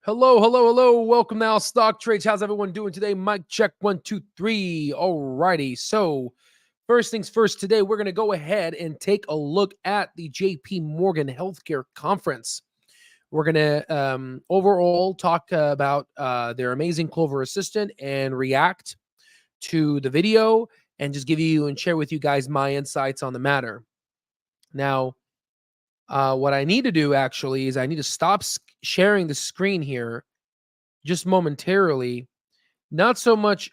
Hello, hello, hello. Welcome now, Stock Trades. How's everyone doing today? Mic check 1, 2, 3. Alrighty. So, first things first, today we're going to go ahead and take a look at the JP Morgan Healthcare Conference. We're going to overall talk about their amazing Clover Assistant and react to the video and just give you and share with you guys my insights on the matter. Now, what I need to do actually is I need to stop sharing the screen here just momentarily. Not so much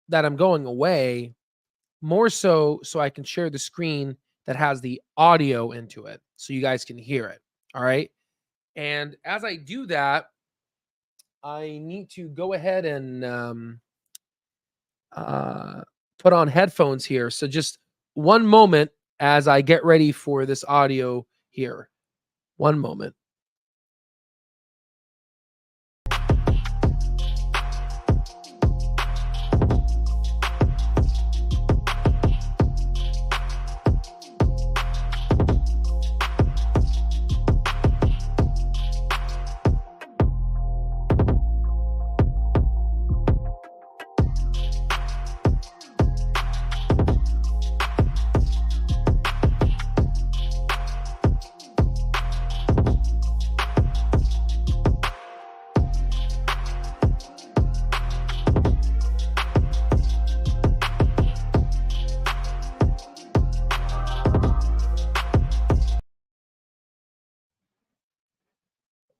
that I'm going away, more so I can share the screen that has the audio into it so you guys can hear it. All right. And as I do that, I need to go ahead and put on headphones here. So just one moment as I get ready for this audio here. One moment.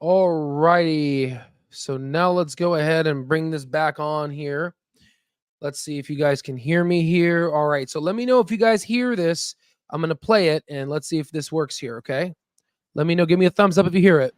Alrighty, so now let's go ahead and bring this back on here. Let's see if you guys can hear me here. All right, so let me know if you guys hear this. I'm going to play it, and let's see if this works here, okay? Let me know. Give me a thumbs up if you hear it.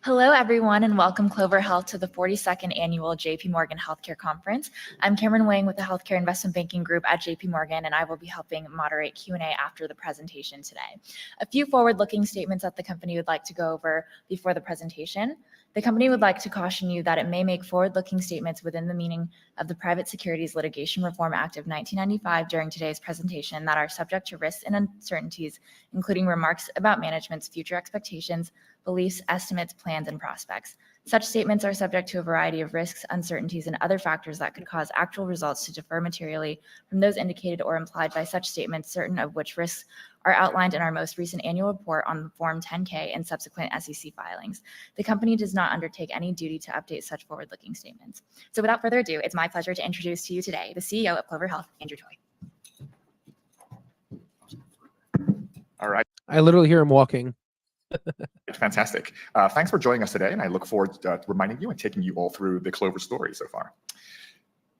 Hello, everyone, and welcome Clover Health to the 42nd Annual JP Morgan Healthcare Conference. I'm Cameron Wang with the Healthcare Investment Banking Group at JP Morgan, and I will be helping moderate Q&A after the presentation today. A few forward-looking statements that the company would like to go over before the presentation. The company would like to caution you that it may make forward-looking statements within the meaning of the Private Securities Litigation Reform Act of 1995 during today's presentation that are subject to risks and uncertainties, including remarks about management's future expectations, beliefs, estimates, plans, and prospects. Such statements are subject to a variety of risks, uncertainties, and other factors that could cause actual results to differ materially from those indicated or implied by such statements, certain of which risks are outlined in our most recent annual report on Form 10-K and subsequent SEC filings. The company does not undertake any duty to update such forward-looking statements. So without further ado, it's my pleasure to introduce to you today the CEO of Clover Health, Andrew Toy. All right. I literally hear him walking. Fantastic. Thanks for joining us today, and I look forward to reminding you and taking you all through the Clover story so far.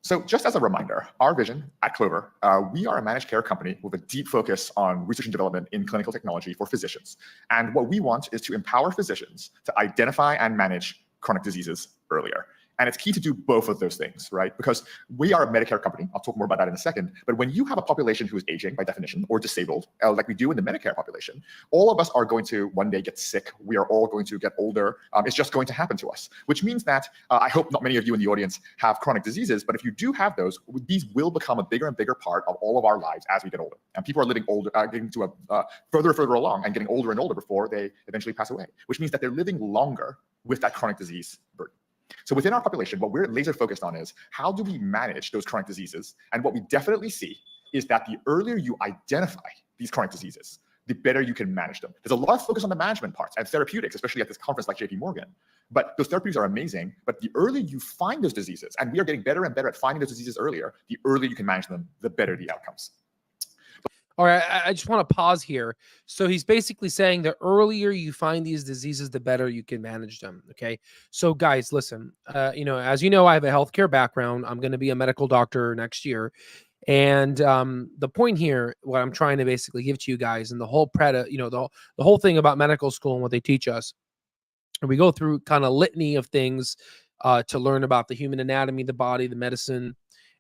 So just as a reminder, our vision at Clover, we are a managed care company with a deep focus on research and development in clinical technology for physicians. And what we want is to empower physicians to identify and manage chronic diseases earlier. And it's key to do both of those things, right? Because we are a Medicare company. I'll talk more about that in a second. But when you have a population who is aging by definition or disabled, like we do in the Medicare population, all of us are going to one day get sick. We are all going to get older. It's just going to happen to us, which means that I hope not many of you in the audience have chronic diseases. But if you do have those, these will become a bigger and bigger part of all of our lives as we get older. And people are living older, getting to a further and further along and getting older and older before they eventually pass away, which means that they're living longer with that chronic disease burden. So within our population, what we're laser focused on is how do we manage those chronic diseases? And what we definitely see is that the earlier you identify these chronic diseases, the better you can manage them. There's a lot of focus on the management parts and therapeutics, especially at this conference like JP Morgan. But those therapeutics are amazing. But the earlier you find those diseases, and we are getting better and better at finding those diseases earlier, the earlier you can manage them, the better the outcomes. All right, I just want to pause here. So he's basically saying the earlier you find these diseases, the better you can manage them. Okay. So guys, listen, as you know, I have a healthcare background. I'm going to be a medical doctor next year. And the point here, what I'm trying to basically give to you guys and the whole the whole thing about medical school and what they teach us, and we go through kind of litany of things to learn about the human anatomy, the body, the medicine,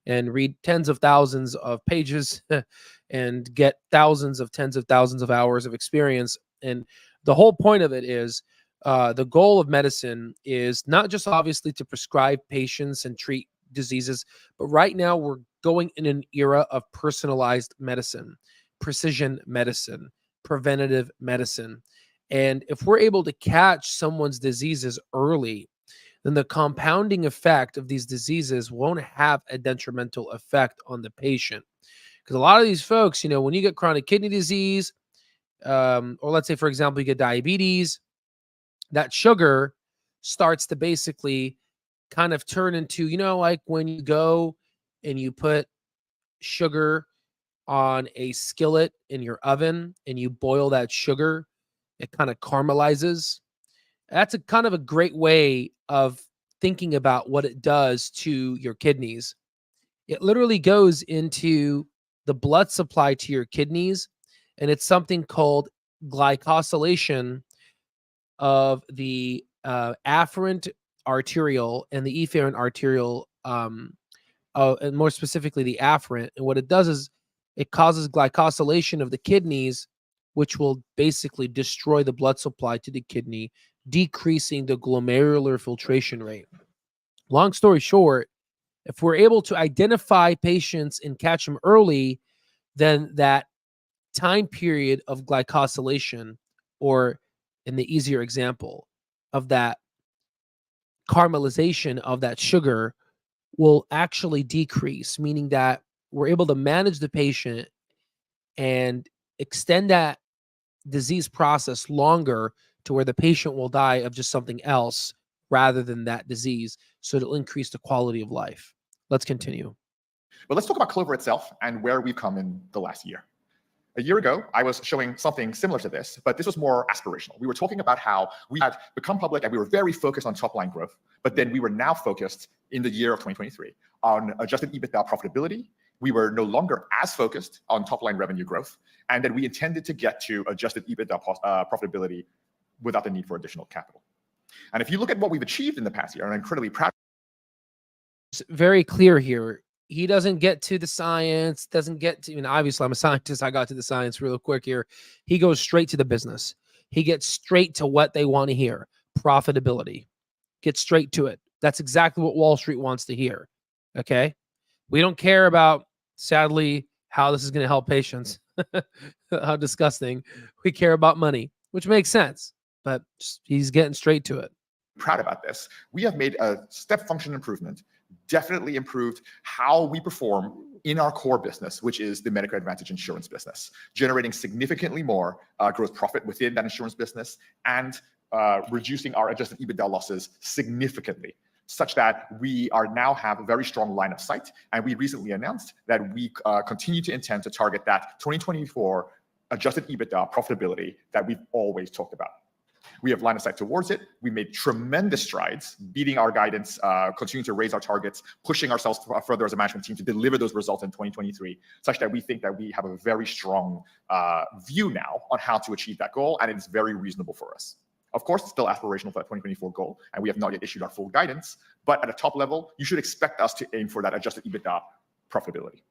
and read tens of thousands of pages and get tens of thousands of hours of experience. And the whole point of it is the goal of medicine is not just obviously to prescribe patients and treat diseases, but right now we're going in an era of personalized medicine, precision medicine, preventative medicine. And if we're able to catch someone's diseases early, then the compounding effect of these diseases won't have a detrimental effect on the patient. Because a lot of these folks, when you get chronic kidney disease, or let's say, for example, you get diabetes, that sugar starts to basically kind of turn into, like when you go and you put sugar on a skillet in your oven and you boil that sugar, it kind of caramelizes. That's a kind of a great way of thinking about what it does to your kidneys. It literally goes into the blood supply to your kidneys, and it's something called glycosylation of the afferent arterial and the efferent arterial, and more specifically the afferent. And what it does is it causes glycosylation of the kidneys, which will basically destroy the blood supply to the kidney, decreasing the glomerular filtration rate. Long story short, if we're able to identify patients and catch them early, then that time period of glycosylation, or in the easier example of that caramelization of that sugar, will actually decrease, meaning that we're able to manage the patient and extend that disease process longer to where the patient will die of just something else rather than that disease. So it'll increase the quality of life. Let's continue. But let's talk about Clover itself and where we've come in the last year. A year ago, I was showing something similar to this, but this was more aspirational. We were talking about how we had become public and we were very focused on top line growth, but then we were now focused in the year of 2023 on adjusted EBITDA profitability. We were no longer as focused on top line revenue growth, and that we intended to get to adjusted EBITDA profitability without the need for additional capital. And if you look at what we've achieved in the past year, I'm incredibly proud. It's very clear here. He doesn't get to the science, doesn't get to, obviously I'm a scientist. I got to the science real quick here. He goes straight to the business. He gets straight to what they want to hear. Profitability. Get straight to it. That's exactly what Wall Street wants to hear. Okay. We don't care about, sadly, how this is going to help patients. How disgusting. We care about money, which makes sense, but he's getting straight to it. Proud about this. We have made a step function improvement, definitely improved how we perform in our core business, which is the Medicare Advantage insurance business, generating significantly more gross profit within that insurance business and reducing our adjusted EBITDA losses significantly, such that we are now have a very strong line of sight. And we recently announced that we continue to intend to target that 2024 adjusted EBITDA profitability that we've always talked about. We have line of sight towards it. We made tremendous strides, beating our guidance, continuing to raise our targets, pushing ourselves further as a management team to deliver those results in 2023, such that we think that we have a very strong view now on how to achieve that goal, and it's very reasonable for us. Of course, it's still aspirational for that 2024 goal, and we have not yet issued our full guidance, but at a top level, you should expect us to aim for that adjusted EBITDA profitability.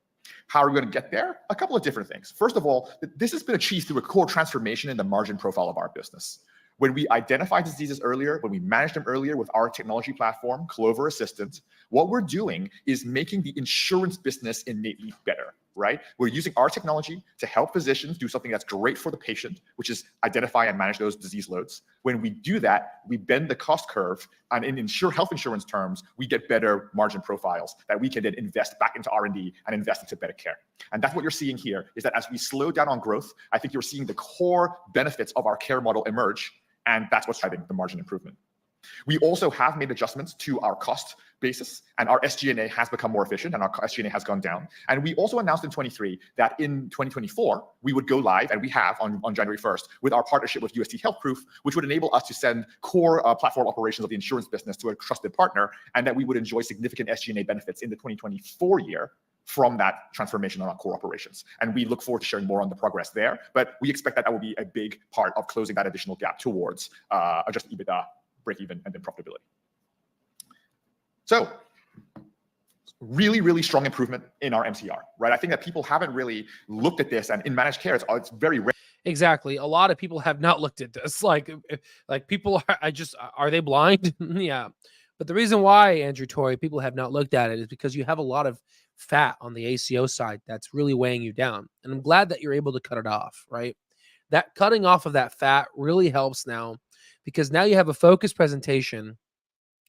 How are we going to get there? A couple of different things. First of all, this has been achieved through a core transformation in the margin profile of our business. When we identify diseases earlier, when we manage them earlier with our technology platform, Clover Assistant, what we're doing is making the insurance business innately better, right? We're using our technology to help physicians do something that's great for the patient, which is identify and manage those disease loads. When we do that, we bend the cost curve, and in health insurance terms, we get better margin profiles that we can then invest back into R&D and invest into better care. And that's what you're seeing here, is that as we slow down on growth, I think you're seeing the core benefits of our care model emerge, and that's what's driving the margin improvement. We also have made adjustments to our cost basis, and our SG&A has become more efficient, and our SG&A has gone down. And we also announced in 23 that in 2024, we would go live, and we have on January 1st, with our partnership with UST Health Proof, which would enable us to send core platform operations of the insurance business to a trusted partner, and that we would enjoy significant SG&A benefits in the 2024 year from that transformation on our core operations. And we look forward to sharing more on the progress there, but we expect that that will be a big part of closing that additional gap towards adjusted EBITDA, break even, and then profitability. So really, really strong improvement in our MCR, right? I think that people haven't really looked at this, and in managed care, it's very rare. Exactly. A lot of people have not looked at this. Like people are they blind? Yeah. But the reason why, Andrew Torrey, people have not looked at it is because you have a lot of fat on the ACO side that's really weighing you down. And I'm glad that you're able to cut it off, right? That cutting off of that fat really helps now, because now you have a focused presentation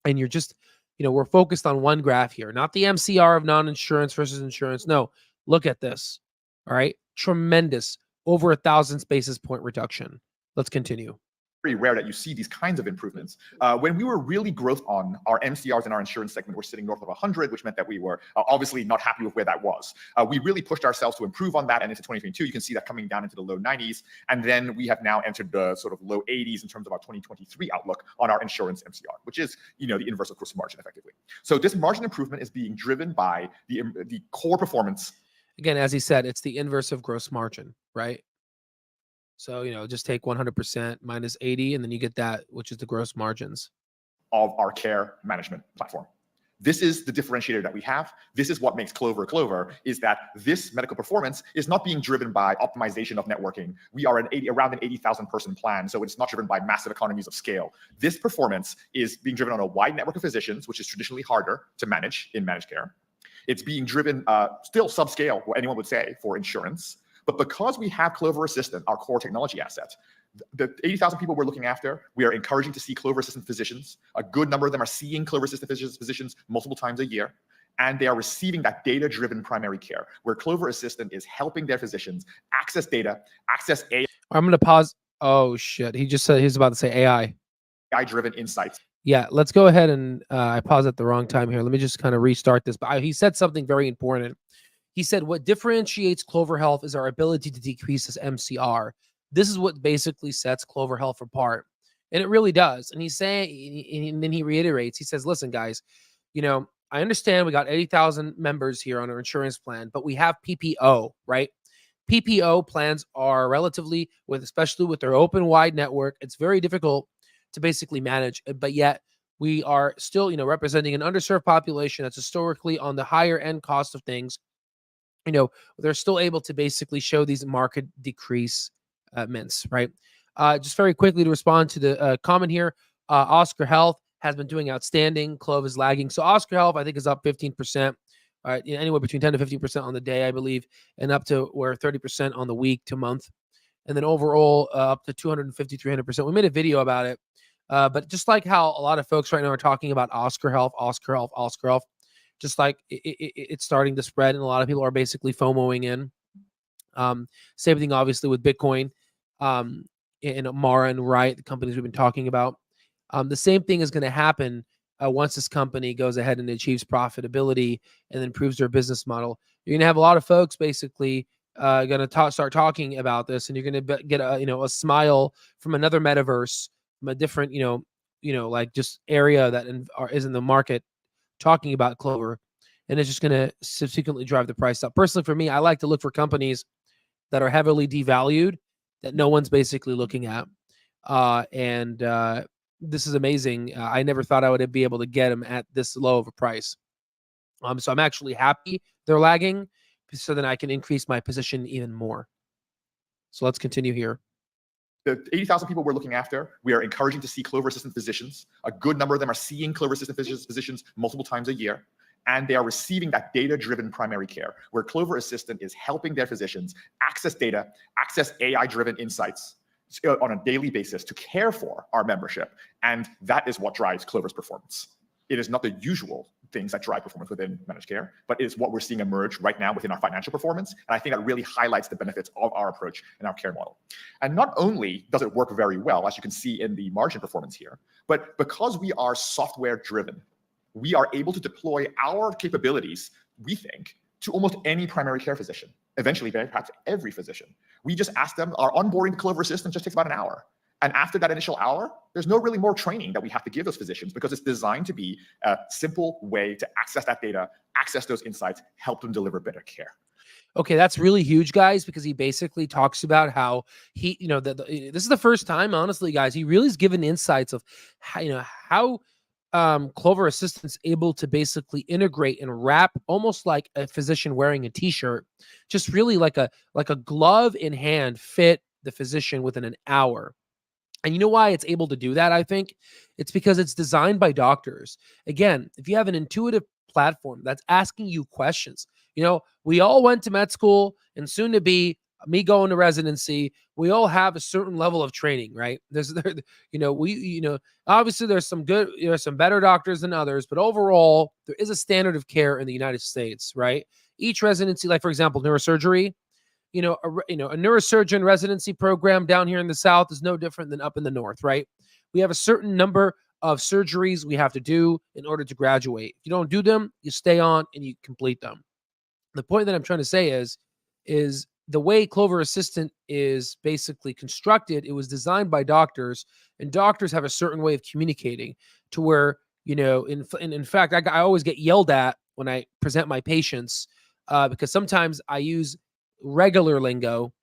and you're just, we're focused on one graph here, not the MCR of non-insurance versus insurance. No, look at this. All right. Tremendous. Over 1,000 basis point reduction. Let's continue. Very rare that you see these kinds of improvements. When we were really growth on, our MCRs in our insurance segment were sitting north of 100, which meant that we were obviously not happy with where that was. We really pushed ourselves to improve on that, and into 2022, you can see that coming down into the low 90s, and then we have now entered the sort of low 80s in terms of our 2023 outlook on our insurance MCR, which is the inverse of gross margin effectively. So this margin improvement is being driven by the core performance. Again, as he said, it's the inverse of gross margin, right? So, just take 100% minus 80, and then you get that, which is the gross margins of our care management platform. This is the differentiator that we have. This is what makes Clover, is that this medical performance is not being driven by optimization of networking. We are around an 80,000 person plan, so it's not driven by massive economies of scale. This performance is being driven on a wide network of physicians, which is traditionally harder to manage in managed care. It's being driven still subscale, what anyone would say, for insurance. But because we have Clover Assistant, our core technology asset, the 80,000 people we're looking after, we are encouraging to see Clover Assistant physicians. A good number of them are seeing Clover Assistant physicians multiple times a year, and they are receiving that data-driven primary care, where Clover Assistant is helping their physicians access data, access AI. I'm going to pause. Oh, shit. He just said he's about to say AI. AI-driven insights. Yeah, let's go ahead and I paused at the wrong time here. Let me just kind of restart this. But he said something very important. He said, what differentiates Clover Health is our ability to decrease this MCR. This is what basically sets Clover Health apart. And it really does. And he's saying, and then he reiterates, he says, listen, guys, I understand we got 80,000 members here on our insurance plan, but we have PPO, right? PPO plans are relatively, especially with their open wide network, it's very difficult to basically manage, but yet we are still, representing an underserved population that's historically on the higher end cost of things. They're still able to basically show these market decreasements, right? Just very quickly to respond to the comment here, Oscar Health has been doing outstanding. CLOV is lagging. So Oscar Health, I think, is up 15%, anywhere between 10 to 15% on the day, I believe, and up to where 30% on the week to month. And then overall, up to 250, 300%. We made a video about it. But just like how a lot of folks right now are talking about Oscar Health, just like it's starting to spread, and a lot of people are basically FOMOing in. Same thing, obviously, with Bitcoin and Amara and Riot, the companies we've been talking about. The same thing is going to happen once this company goes ahead and achieves profitability and then proves their business model. You're going to have a lot of folks basically going to start talking about this, and you're going to get a smile from another metaverse, from a different like just area that is in the market, talking about Clover, and it's just going to subsequently drive the price up. Personally, for me, I like to look for companies that are heavily devalued, that no one's basically looking at. This is amazing. I never thought I would be able to get them at this low of a price. So I'm actually happy they're lagging, so then I can increase my position even more. So let's continue here. The 80,000 people we're looking after, we are encouraging to see Clover Assistant physicians. A good number of them are seeing Clover Assistant physicians multiple times a year, and they are receiving that data-driven primary care, where Clover Assistant is helping their physicians access data, access AI-driven insights on a daily basis to care for our membership. And that is what drives Clover's performance. It is not the usual things that drive performance within managed care, but it is what we're seeing emerge right now within our financial performance. And I think that really highlights the benefits of our approach and our care model. And not only does it work very well, as you can see in the margin performance here, but because we are software driven, we are able to deploy our capabilities, we think, to almost any primary care physician, eventually perhaps every physician. We just ask them, our onboarding to Clover Assistant just takes about an hour. And after that initial hour, there's no really more training that we have to give those physicians, because it's designed to be a simple way to access that data, access those insights, help them deliver better care. Okay, that's really huge, guys, because he basically talks about how he, this is the first time, honestly, guys, he really is given insights of how Clover Assistant's able to basically integrate and wrap almost like a physician wearing a t-shirt, just really like a glove in hand, fit the physician within an hour. And you know why it's able to do that? I think it's because it's designed by doctors. Again, if you have an intuitive platform that's asking you questions. We all went to med school, and soon to be me going to residency. We all have a certain level of training, right? Obviously there's some better doctors than others, but overall there is a standard of care in the United States, right? Each residency, like for example, neurosurgery, a neurosurgeon residency program down here in the South is no different than up in the North, right? We have a certain number of surgeries we have to do in order to graduate. If you don't do them, you stay on and you complete them. The point that I'm trying to say is the way Clover Assistant is basically constructed, it was designed by doctors, and doctors have a certain way of communicating to where, in fact, I always get yelled at when I present my patients because sometimes I use regular lingo.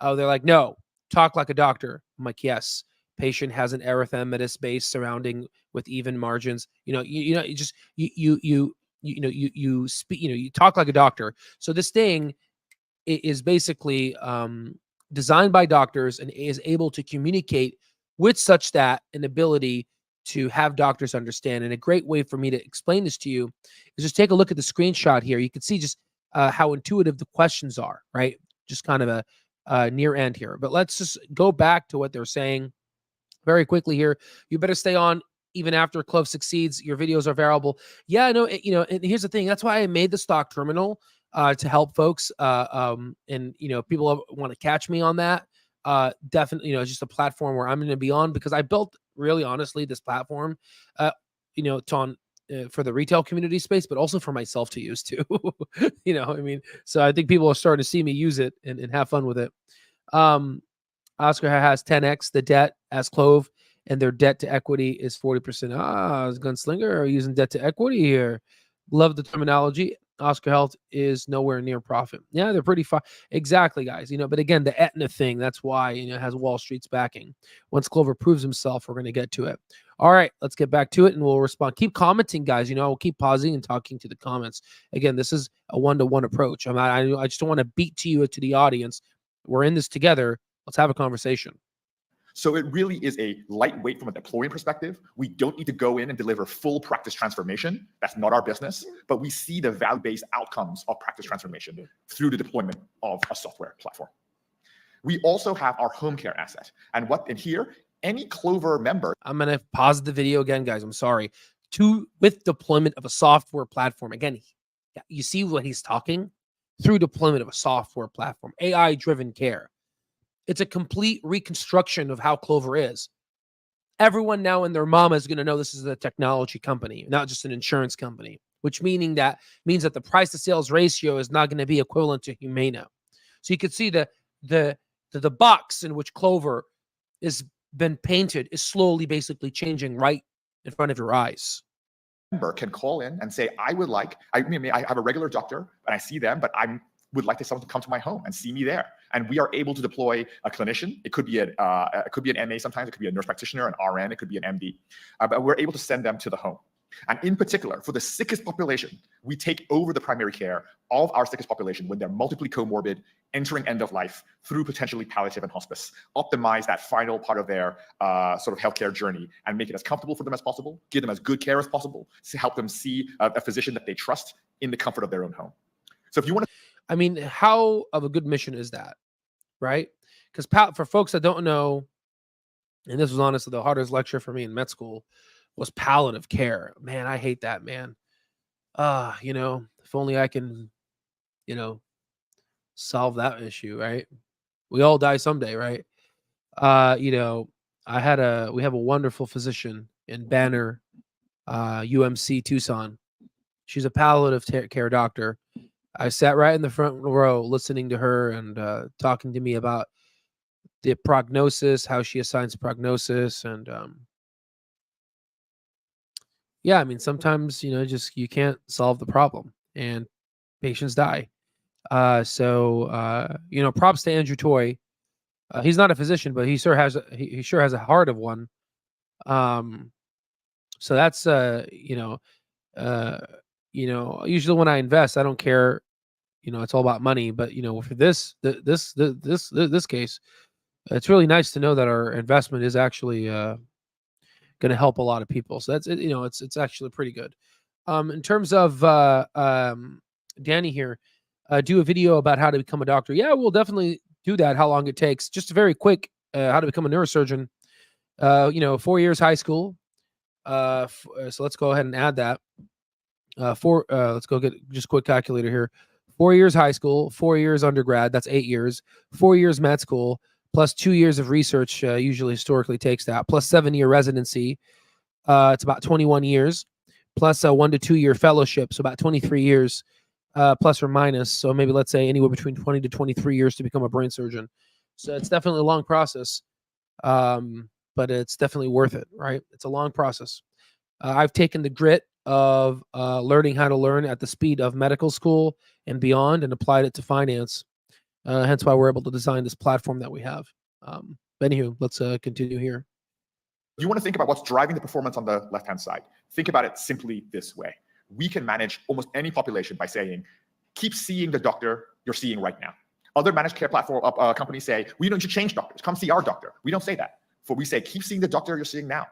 They're like, no, talk like a doctor. I'm like, yes. Patient has an erythematous base surrounding with even margins. You speak. You talk like a doctor. So this thing is basically designed by doctors and is able to communicate with such that an ability to have doctors understand. And a great way for me to explain this to you is just take a look at the screenshot here. You can see just how intuitive the questions are, right? Just kind of a near end here. But let's just go back to what they're saying very quickly here. You better stay on even after CLOV succeeds. Your videos are variable. Yeah, I know. And here's the thing. That's why I made the stock terminal to help folks. And people want to catch me on that. Definitely, it's just a platform where I'm going to be on because I built, really honestly, this platform, it's on for the retail community space, but also for myself to use too. So I think people are starting to see me use it and have fun with it. Oscar has 10x the debt as CLOV, and their debt to equity is 40%. Gunslinger are using debt to equity here. Love the terminology. Oscar Health is nowhere near profit. Yeah, they're pretty far. Exactly, guys. But again, the Aetna thing, that's why it has Wall Street's backing. Once Clover proves himself, we're going to get to it. All right, let's get back to it and we'll respond. Keep commenting, guys. I'll keep pausing and talking to the comments. Again, this is a one-to-one approach. I just don't want to beat to you, to the audience. We're in this together. Let's have a conversation. So it really is a lightweight from a deployment perspective. We don't need to go in and deliver full practice transformation. That's not our business, but we see the value-based outcomes of practice transformation through the deployment of a software platform. We also have our home care asset. And here, any Clover member. I'm going to pause the video again, guys. I'm sorry. With deployment of a software platform. Again, you see what he's talking? Through deployment of a software platform, AI-driven care. It's a complete reconstruction of how Clover is. Everyone now and their mama is going to know this is a technology company, not just an insurance company, which means that the price to sales ratio is not going to be equivalent to Humana. So you can see the box in which Clover has been painted is slowly basically changing right in front of your eyes. Member can call in and say, I have a regular doctor and I see them, but I would like someone to come to my home and see me there. And we are able to deploy a clinician. It could be an MA sometimes, it could be a nurse practitioner, an RN, it could be an MD. But we're able to send them to the home. And in particular, for the sickest population, we take over the primary care of our sickest population when they're multiply comorbid, entering end of life through potentially palliative and hospice, optimize that final part of their sort of healthcare journey and make it as comfortable for them as possible, give them as good care as possible, to help them see a physician that they trust in the comfort of their own home. So if you want to... how of a good mission is that, right? Because for folks that don't know, and this was honestly the hardest lecture for me in med school, was palliative care. Man, I hate that, man. If only I can, solve that issue, right? We all die someday, right? We have a wonderful physician in Banner, UMC Tucson. She's a palliative care doctor. I sat right in the front row listening to her and talking to me about the prognosis, how she assigns prognosis. And sometimes, just you can't solve the problem and patients die. So props to Andrew Toy. He's not a physician, but he sure has a heart of one. So that's usually when I invest, I don't care, it's all about money, but for this case, it's really nice to know that our investment is actually going to help a lot of people. So that's it. It's actually pretty good. In terms of Danny here, do a video about how to become a doctor. Yeah, we'll definitely do that. How long it takes? Just very quick. How to become a neurosurgeon. 4 years high school. So let's go ahead and add that. Let's go get just quick calculator here. 4 years high school, 4 years undergrad. That's 8 years. 4 years med school, plus 2 years of research. Usually, historically takes that. Plus 7-year residency. It's about 21 years. Plus a 1 to 2 year fellowship, so about 23 years, plus or minus. So maybe let's say anywhere between 20 to 23 years to become a brain surgeon. So it's definitely a long process, but it's definitely worth it, right? It's a long process. I've taken the grit of learning how to learn at the speed of medical school and beyond and applied it to finance. Hence why we're able to design this platform that we have. But anywho, let's continue here. You want to think about what's driving the performance on the left-hand side. Think about it simply this way. We can manage almost any population by saying, keep seeing the doctor you're seeing right now. Other managed care platform companies say, we don't need to change doctors. Come see our doctor. We don't say that. For we say, keep seeing the doctor you're seeing now.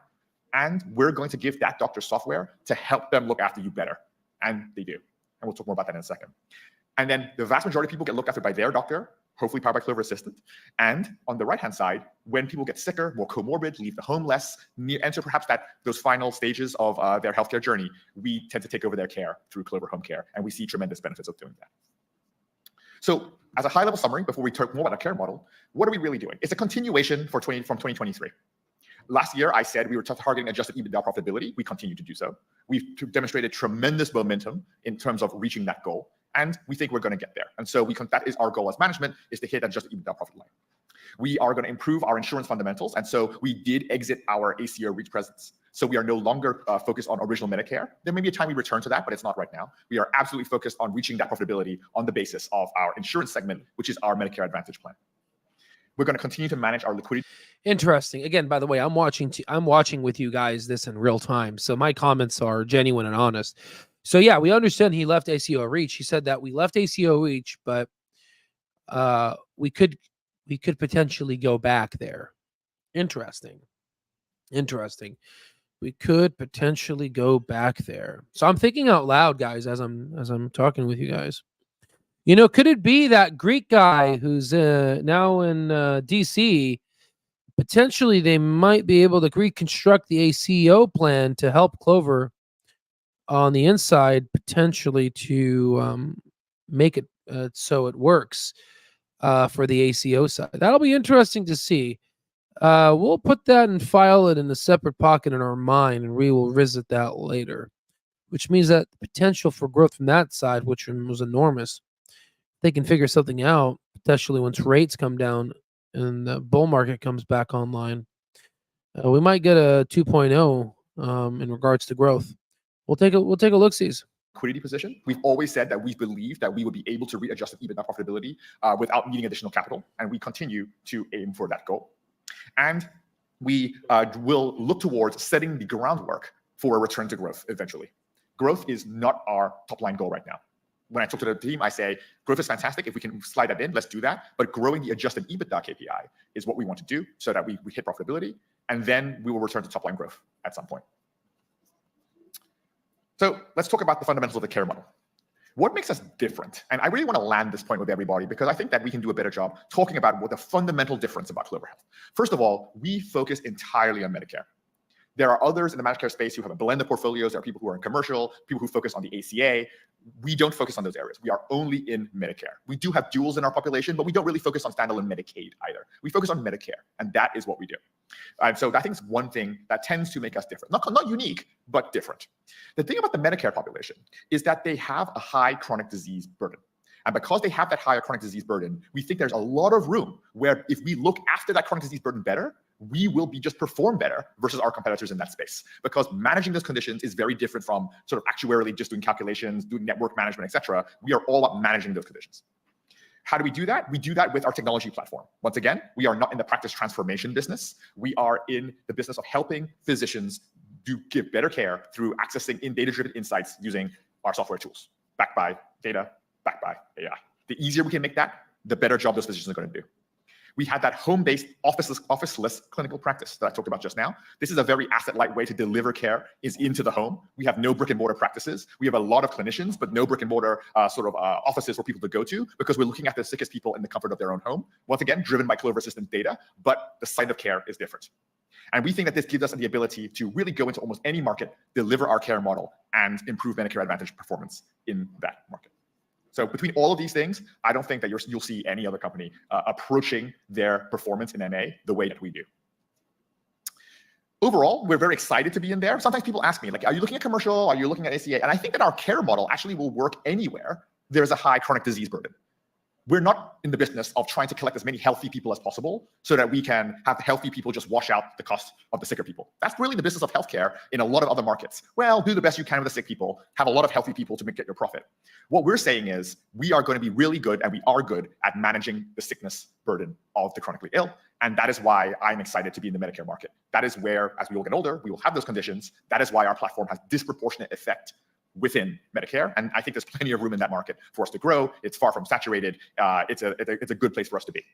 And we're going to give that doctor software to help them look after you better. And they do. And we'll talk more about that in a second. And then the vast majority of people get looked after by their doctor, hopefully powered by Clover Assistant. And on the right-hand side, when people get sicker, more comorbid, leave the home less, enter perhaps those final stages of their healthcare journey, we tend to take over their care through Clover Home Care. And we see tremendous benefits of doing that. So as a high-level summary, before we talk more about our care model, what are we really doing? It's a continuation from 2023. Last year, I said we were targeting adjusted EBITDA profitability. We continue to do so. We've demonstrated tremendous momentum in terms of reaching that goal. And we think we're going to get there. And so that is our goal as management, is to hit adjusted EBITDA profit line. We are going to improve our insurance fundamentals. And so we did exit our ACO REACH presence. So we are no longer focused on original Medicare. There may be a time we return to that, but it's not right now. We are absolutely focused on reaching that profitability on the basis of our insurance segment, which is our Medicare Advantage plan. We're going to continue to manage our liquidity. Interesting. Again, by the way, I'm watching with you guys this in real time. So my comments are genuine and honest. So yeah, we understand he left ACO REACH. He said that we left ACO REACH, but we could potentially go back there. Interesting. We could potentially go back there. So I'm thinking out loud, guys, as I'm talking with you guys. Could it be that Greek guy who's now in DC? Potentially, they might be able to reconstruct the ACO plan to help Clover on the inside, potentially to make it so it works for the ACO side. That'll be interesting to see. We'll put that and file it in a separate pocket in our mind, and we will visit that later, which means that the potential for growth from that side, which was enormous, they can figure something out, potentially once rates come down and the bull market comes back online. We might get a 2.0 in regards to growth. We'll take a look-sees. Liquidity position. We've always said that we believe that we would be able to reach adjusted EBITDA profitability without needing additional capital, and we continue to aim for that goal. And we will look towards setting the groundwork for a return to growth eventually. Growth is not our top-line goal right now. When I talk to the team, I say, growth is fantastic. If we can slide that in, let's do that. But growing the adjusted EBITDA KPI is what we want to do so that we hit profitability, and then we will return to top-line growth at some point. So let's talk about the fundamentals of the care model. What makes us different? And I really want to land this point with everybody because I think that we can do a better job talking about what the fundamental difference about Clover Health. First of all, we focus entirely on Medicare. There are others in the managed care space who have a blend of portfolios. There are people who are in commercial, people who focus on the ACA. We don't focus on those areas. We are only in Medicare. We do have duals in our population, but we don't really focus on standalone Medicaid either. We focus on Medicare, and that is what we do. And so I think it's one thing that tends to make us different. Not unique, but different. The thing about the Medicare population is that they have a high chronic disease burden. And because they have that higher chronic disease burden, we think there's a lot of room where if we look after that chronic disease burden better, we will just perform better versus our competitors in that space. Because managing those conditions is very different from sort of actuarially just doing calculations, doing network management, et cetera. We are all about managing those conditions. How do we do that? We do that with our technology platform. Once again, we are not in the practice transformation business. We are in the business of helping physicians give better care through accessing data-driven insights using our software tools, backed by data, backed by AI. The easier we can make that, the better job those physicians are going to do. We had that home-based, officeless clinical practice that I talked about just now. This is a very asset-light way to deliver care is into the home. We have no brick and mortar practices. We have a lot of clinicians, but no brick and mortar offices for people to go to because we're looking at the sickest people in the comfort of their own home. Once again, driven by Clover Assistant data, but the site of care is different. And we think that this gives us the ability to really go into almost any market, deliver our care model, and improve Medicare Advantage performance in that market. So between all of these things, I don't think that you'll see any other company approaching their performance in MA the way that we do. Overall, we're very excited to be in there. Sometimes people ask me, like, are you looking at commercial? Are you looking at ACA? And I think that our care model actually will work anywhere there's a high chronic disease burden. We're not in the business of trying to collect as many healthy people as possible so that we can have the healthy people just wash out the cost of the sicker people. That's really the business of healthcare in a lot of other markets. Well, do the best you can with the sick people, have a lot of healthy people to get your profit. What we're saying is we are going to be really good, and we are good at managing the sickness burden of the chronically ill. And that is why I'm excited to be in the Medicare market. That is where, as we all get older, we will have those conditions. That is why our platform has disproportionate effect within Medicare. And I think there's plenty of room in that market for us to grow. It's far from saturated. It's a good place for us to be.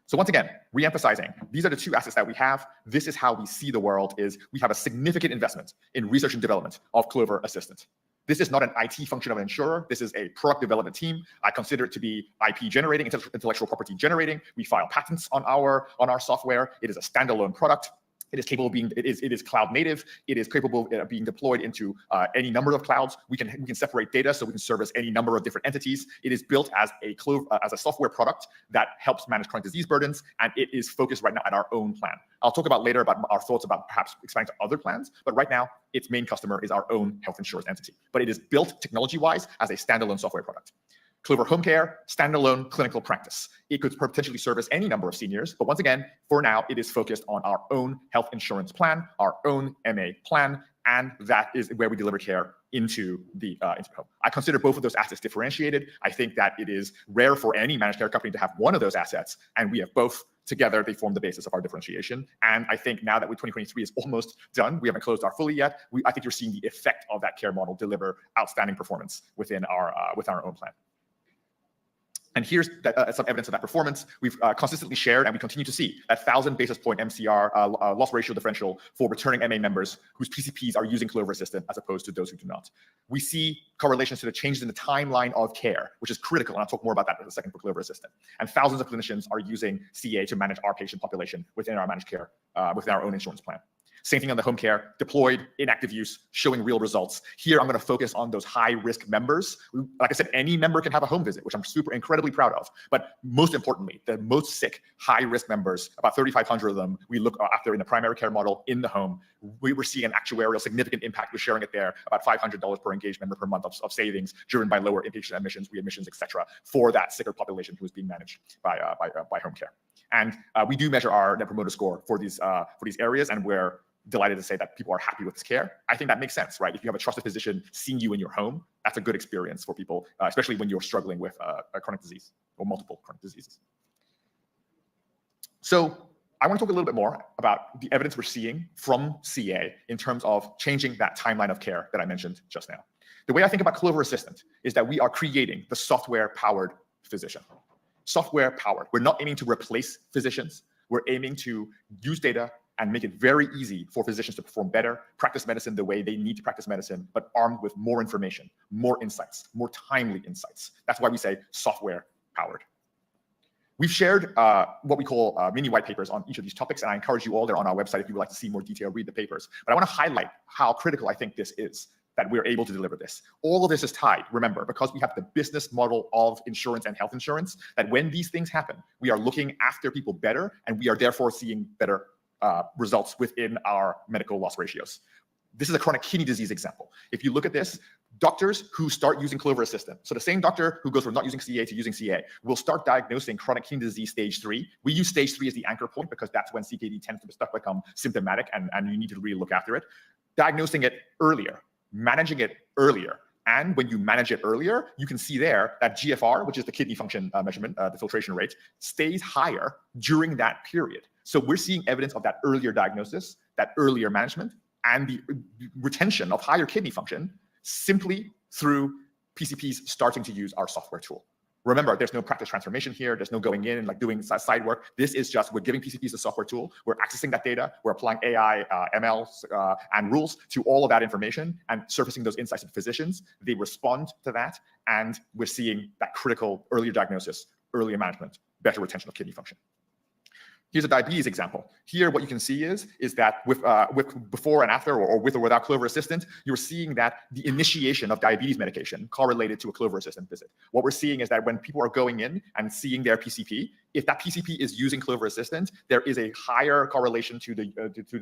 So once again, re-emphasizing, these are the two assets that we have. This is how we see the world. Is we have a significant investment in research and development of Clover Assistant. This is not an IT function of an insurer. This is a product development team. I consider it to be IP generating, intellectual property generating. We file patents on our software. It is a standalone product. It is capable of being, it is cloud native. It is capable of being deployed into any number of clouds. We can separate data so we can service any number of different entities. It is built as a software product that helps manage chronic disease burdens, and it is focused right now at our own plan. I'll talk about later about our thoughts about perhaps expanding to other plans, but right now its main customer is our own health insurance entity. But it is built technology-wise as a standalone software product. Clover Home Care, standalone clinical practice. It could potentially service any number of seniors, but once again, for now, it is focused on our own health insurance plan, our own MA plan, and that is where we deliver care into the home. I consider both of those assets differentiated. I think that it is rare for any managed care company to have one of those assets, and we have both. Together, they form the basis of our differentiation. And I think now that 2023 is almost done, we haven't closed our fully yet. I think you're seeing the effect of that care model deliver outstanding performance within our own plan. And here's some evidence of that performance. We've consistently shared, and we continue to see that 1,000 basis point MCR loss ratio differential for returning MA members whose PCPs are using Clover Assistant as opposed to those who do not. We see correlations to the changes in the timeline of care, which is critical, and I'll talk more about that in a second for Clover Assistant. And thousands of clinicians are using CA to manage our patient population within our managed care, within our own insurance plan. Same thing on the home care, deployed, in active use, showing real results. Here, I'm going to focus on those high-risk members. Like I said, any member can have a home visit, which I'm incredibly proud of. But most importantly, the most sick, high-risk members, about 3,500 of them, we look after in the primary care model in the home. We were seeing an actuarial significant impact. We're sharing it there, about $500 per engaged member per month of savings, driven by lower inpatient admissions, readmissions, et cetera, for that sicker population who is being managed by home care. And we do measure our Net Promoter Score for these areas, and we're delighted to say that people are happy with this care. I think that makes sense, right? If you have a trusted physician seeing you in your home, that's a good experience for people, especially when you're struggling with a chronic disease or multiple chronic diseases. So I want to talk a little bit more about the evidence we're seeing from CA in terms of changing that timeline of care that I mentioned just now. The way I think about Clover Assistant is that we are creating the software-powered physician. Software-powered. We're not aiming to replace physicians. We're aiming to use data and make it very easy for physicians to perform better, practice medicine the way they need to practice medicine, but armed with more information, more insights, more timely insights. That's why we say software-powered. We've shared what we call mini white papers on each of these topics, and I encourage you all, they're on our website if you would like to see more detail, read the papers. But I want to highlight how critical I think this is, that we're able to deliver this. All of this is tied, remember, because we have the business model of insurance and health insurance, that when these things happen, we are looking after people better, and we are therefore seeing better results within our medical loss ratios. This is a chronic kidney disease example. If you look at this, doctors who start using Clover Assistant, so the same doctor who goes from not using CA to using CA, will start diagnosing chronic kidney disease stage 3. We use stage 3 as the anchor point because that's when CKD tends to become symptomatic, and you need to really look after it. Diagnosing it earlier, managing it earlier. And when you manage it earlier, you can see there that GFR, which is the kidney function measurement, the filtration rate, stays higher during that period. So we're seeing evidence of that earlier diagnosis, that earlier management, and the retention of higher kidney function simply through PCPs starting to use our software tool. Remember, there's no practice transformation here. There's no going in and like doing side work. This is just, we're giving PCPs a software tool. We're accessing that data. We're applying AI, ML, and rules to all of that information and surfacing those insights to physicians. They respond to that. And we're seeing that critical earlier diagnosis, earlier management, better retention of kidney function. Here's a diabetes example. Here, what you can see is that with before and after, or with or without Clover Assistant, you're seeing that the initiation of diabetes medication correlated to a Clover Assistant visit. What we're seeing is that when people are going in and seeing their PCP, if that PCP is using Clover Assistant, there is a higher correlation to the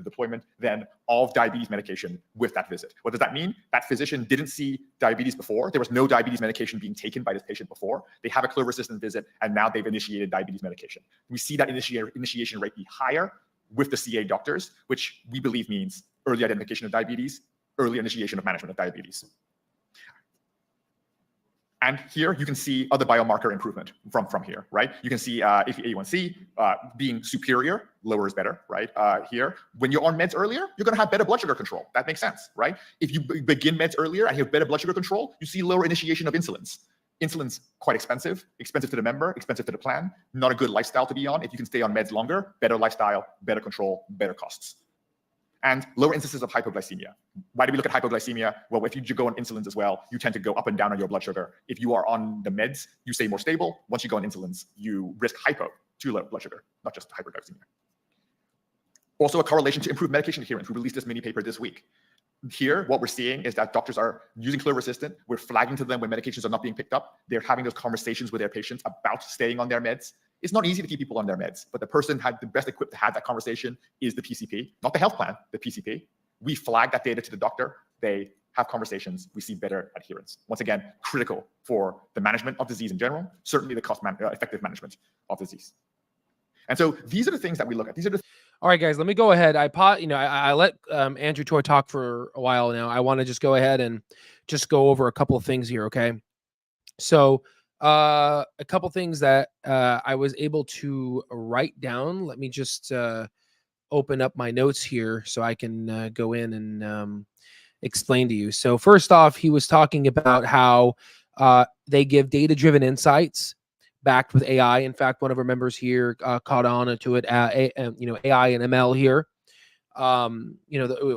deployment than of diabetes medication with that visit. What does that mean? That physician didn't see diabetes before. There was no diabetes medication being taken by this patient before. They have a Clover Assistant visit, and now they've initiated diabetes medication. We see that initiation rate be higher with the CA doctors, which we believe means early identification of diabetes, early initiation of management of diabetes. And here you can see other biomarker improvement from here, right? You can see if A1C being superior, lower is better, right? Here, when you're on meds earlier, you're gonna have better blood sugar control. That makes sense, right? If you begin meds earlier and you have better blood sugar control, you see lower initiation of insulins. Insulin's quite expensive to the member, expensive to the plan, not a good lifestyle to be on. If you can stay on meds longer, better lifestyle, better control, better costs. And lower instances of hypoglycemia. Why do we look at hypoglycemia? Well, if you go on insulins as well, you tend to go up and down on your blood sugar. If you are on the meds, you stay more stable. Once you go on insulins, you risk hypo to low blood sugar, not just hyperglycemia. Also a correlation to improved medication adherence. We released this mini paper this week. Here, what we're seeing is that doctors are using Clover Assistant. We're flagging to them when medications are not being picked up. They're having those conversations with their patients about staying on their meds. It's not easy to keep people on their meds, but the person the best equipped to have that conversation is the PCP, not the health plan, the PCP. We flag that data to the doctor. They have conversations. We see better adherence. Once again, critical for the management of disease in general, certainly the effective management of disease. And so these are the things that we look at. These are the All right, guys, let me go ahead. I let Andrew Toy talk for a while now. I want to just go ahead and just go over a couple of things here, okay? So a couple things that I was able to write down. Let me just open up my notes here so I can go in and explain to you. So first off, he was talking about how they give data-driven insights backed with AI. In fact, one of our members here caught on to it, AI and ML here.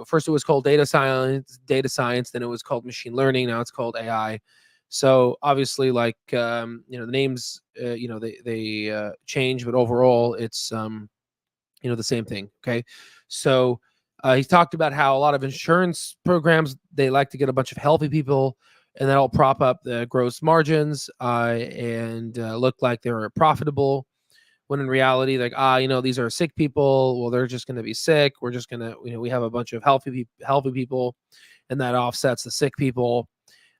First it was called data science, then it was called machine learning. Now it's called AI. So obviously, like, the names, they change, but overall it's, the same thing. Okay. So he talked about how a lot of insurance programs, they like to get a bunch of healthy people and that'll prop up the gross margins and look like they're profitable, when in reality, like, these are sick people. Well, they're just going to be sick. We're just going to, we have a bunch of healthy people, and that offsets the sick people.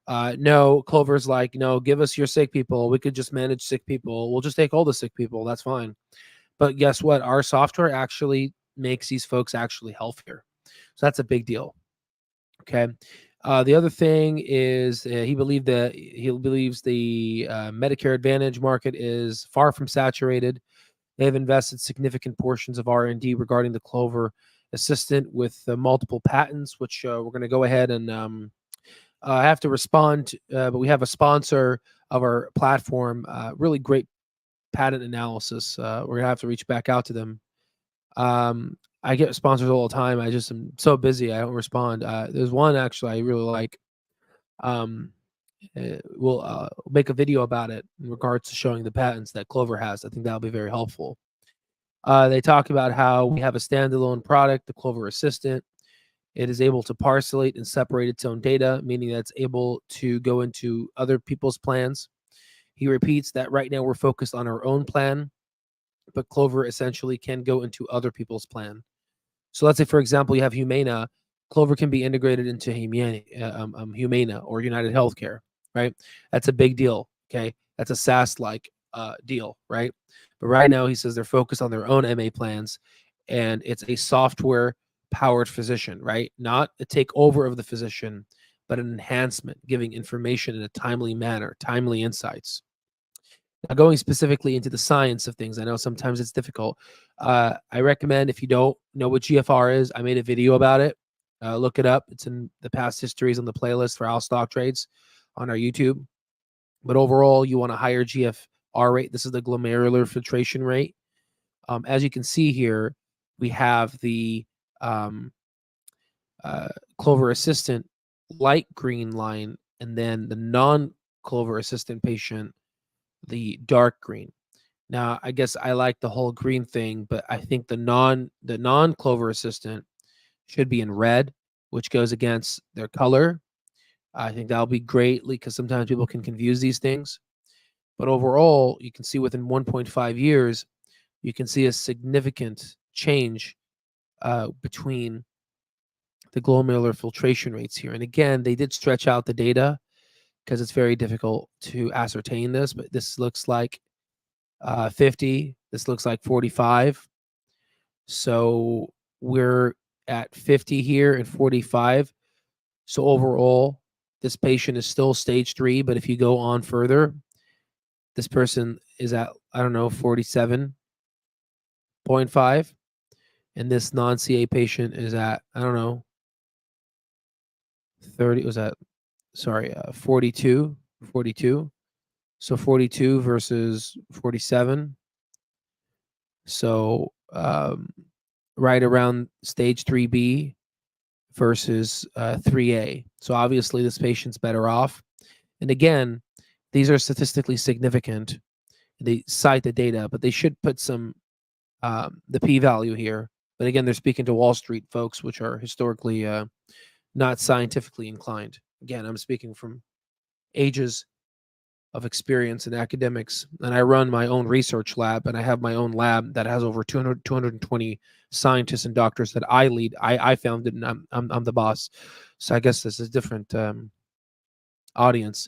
No, Clover's like, no, give us your sick people. We could just manage sick people. We'll just take all the sick people. That's fine. But guess what? Our software actually makes these folks actually healthier. So that's a big deal. Okay. The other thing is he believes the Medicare Advantage market is far from saturated. They have invested significant portions of R&D regarding the Clover Assistant with multiple patents, which we're going to go ahead and I have to respond, but we have a sponsor of our platform, really great patent analysis. We're going to have to reach back out to them. I get sponsors all the time. I just am so busy, I don't respond. There's one actually I really like. We'll make a video about it in regards to showing the patents that Clover has. I think that'll be very helpful. They talk about how we have a standalone product, the Clover Assistant. It is able to parcelate and separate its own data, meaning that it's able to go into other people's plans. He repeats that right now we're focused on our own plan, but Clover essentially can go into other people's plan. So let's say, for example, you have Humana. Clover can be integrated into Humana or United Healthcare, right? That's a big deal, okay? That's a SaaS-like deal, right? But right now, he says they're focused on their own MA plans, and it's a software-powered physician, right? Not a takeover of the physician, but an enhancement, giving information in a timely manner, timely insights. Now, going specifically into the science of things, I know sometimes it's difficult. I recommend, if you don't know what GFR is, I made a video about it. Look it up. It's in the past histories on the playlist for Our Stock Trades on our YouTube. But overall, you want a higher GFR rate. This is the glomerular filtration rate. As you can see here, we have the Clover Assistant light green line, and then the non-Clover Assistant patient, the dark green. Now, I guess I like the whole green thing, but I think the non-Clover Assistant should be in red, which goes against their color. I think that'll be greatly, because sometimes people can confuse these things. But overall, you can see within 1.5 years, you can see a significant change between the glomerular filtration rates here. And again, they did stretch out the data because it's very difficult to ascertain this, but this looks like 50. This looks like 45. So we're at 50 here and 45. So overall, this patient is still stage 3, but if you go on further, this person is at, I don't know, 47.5. And this non-CA patient is at, I don't know, 42. So 42 versus 47. So right around stage 3B versus 3A. So obviously this patient's better off. And again, these are statistically significant. They cite the data, but they should put some the p-value here. But again, they're speaking to Wall Street folks, which are historically not scientifically inclined. Again, I'm speaking from ages of experience in academics, and I run my own research lab, and I have my own lab that has over 220 scientists and doctors that I lead. I founded, and I'm the boss. So I guess this is a different audience.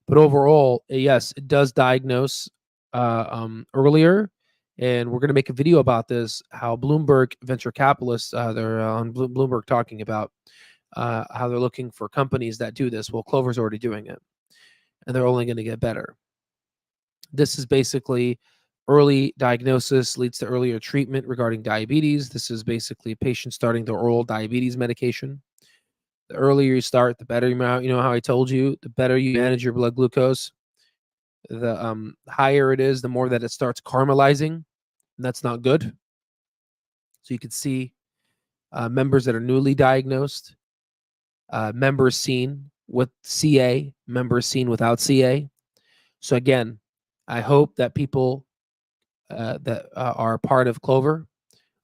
But overall, yes, it does diagnose earlier. And we're going to make a video about this, how Bloomberg venture capitalists, they're on Bloomberg talking about how they're looking for companies that do this. Well, Clover's already doing it, and they're only going to get better. This is basically early diagnosis leads to earlier treatment regarding diabetes. This is basically patients starting their oral diabetes medication. The earlier you start, the better. You know how I told you, the better you manage your blood glucose, the higher it is, the more that it starts caramelizing. And that's not good. So you can see members that are newly diagnosed, members seen with CA, members seen without CA. So again, I hope that people that are part of Clover,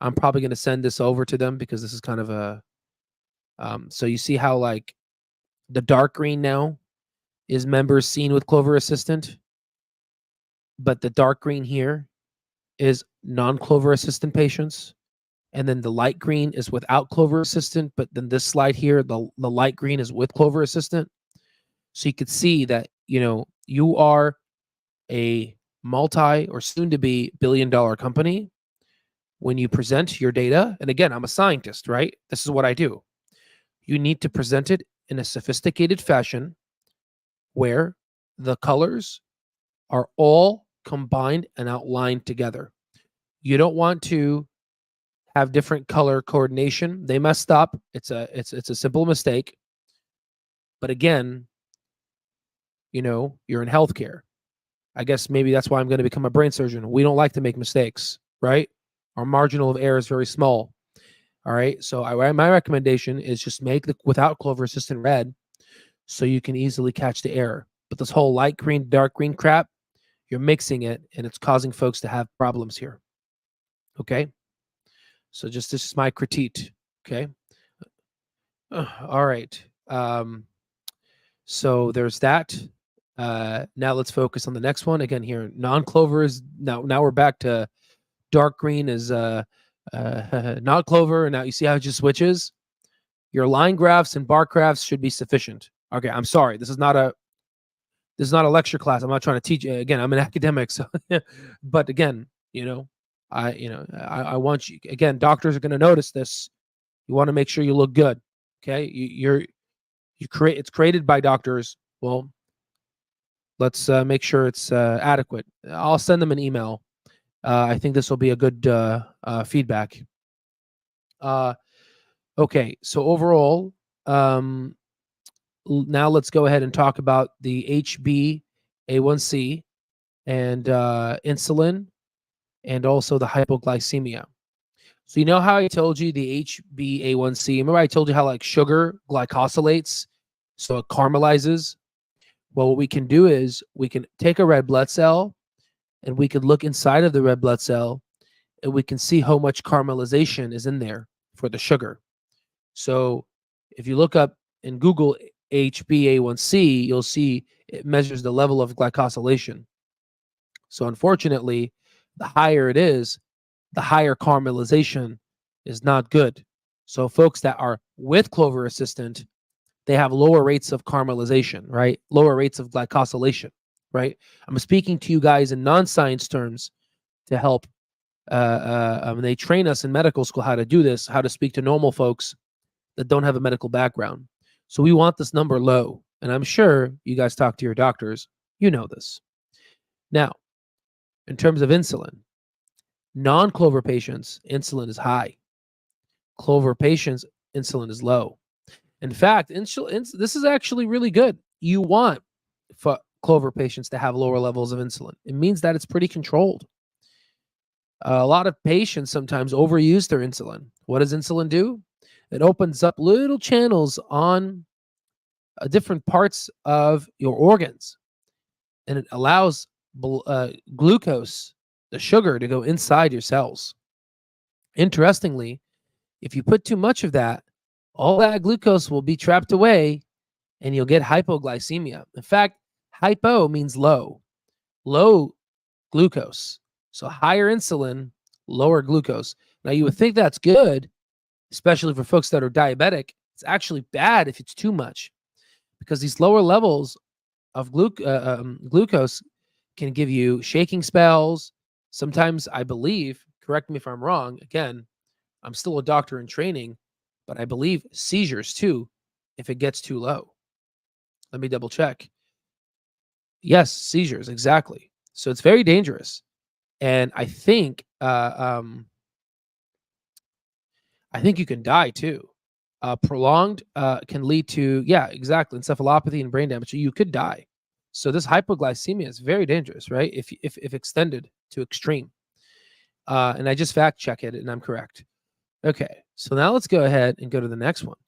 I'm probably going to send this over to them because this is kind of a, so you see how like the dark green now is members seen with Clover Assistant, but the dark green here is non-Clover Assistant patients. And then the light green is without Clover Assistant, but then this slide here, the light green is with Clover Assistant. So you could see that, you are a multi or soon to be billion-dollar company when you present your data. And again, I'm a scientist, right? This is what I do. You need to present it in a sophisticated fashion where the colors are all combined and outlined together. You don't want to have different color coordination. They messed up. It's a simple mistake. But again, you're in healthcare. I guess maybe that's why I'm going to become a brain surgeon. We don't like to make mistakes, right? Our marginal of error is very small. All right. So my recommendation is just make the without Clover Assistant red so you can easily catch the error. But this whole light green, dark green crap, you're mixing it and it's causing folks to have problems here. Okay. So this is my critique. Okay. All right. So there's that. Now let's focus on the next one. Again, here, non-Clover is now we're back to dark green is not Clover. And now you see how it just switches. Your line graphs and bar graphs should be sufficient. Okay, I'm sorry. This is not a lecture class. I'm not trying to teach. Again, I'm an academic. So, but again, I want you. Again, doctors are going to notice this. You want to make sure you look good. Okay, it's created by doctors. Well, let's make sure it's adequate. I'll send them an email. I think this will be a good feedback. Okay, so overall, now let's go ahead and talk about the HbA1c A1C, and insulin, and also the hypoglycemia. So you know how I told you the HbA1c? Remember I told you how like sugar glycosylates, so it caramelizes? Well, what we can do is we can take a red blood cell and we can look inside of the red blood cell and we can see how much caramelization is in there for the sugar. So if you look up in Google HbA1c, you'll see it measures the level of glycosylation. So unfortunately, the higher it is, the higher caramelization is not good. So folks that are with Clover Assistant, they have lower rates of caramelization, right? Lower rates of glycosylation, right? I'm speaking to you guys in non-science terms to help. They train us in medical school how to do this, how to speak to normal folks that don't have a medical background. So we want this number low. And I'm sure you guys talk to your doctors. You know this. Now, in terms of insulin, non-Clover patients, insulin is high. Clover patients, insulin is low. In fact, this is actually really good. You want Clover patients to have lower levels of insulin. It means that it's pretty controlled. A lot of patients sometimes overuse their insulin. What does insulin do? It opens up little channels on different parts of your organs, and it allows glucose, the sugar, to go inside your cells. Interestingly, if you put too much of that, all that glucose will be trapped away and you'll get hypoglycemia. In fact, hypo means low glucose. So higher insulin, lower glucose. Now you would think that's good, especially for folks that are diabetic. It's actually bad if it's too much, because these lower levels of glucose can give you shaking spells. Sometimes, I believe, correct me if I'm wrong, again, I'm still a doctor in training, but I believe seizures too, if it gets too low. Let me double check. Yes, seizures, exactly. So it's very dangerous. And I think you can die too. Prolonged can lead to, yeah, exactly, encephalopathy and brain damage. So you could die. So this hypoglycemia is very dangerous, right? If extended to extreme. And I just fact check it, and I'm correct. Okay, so now let's go ahead and go to the next one.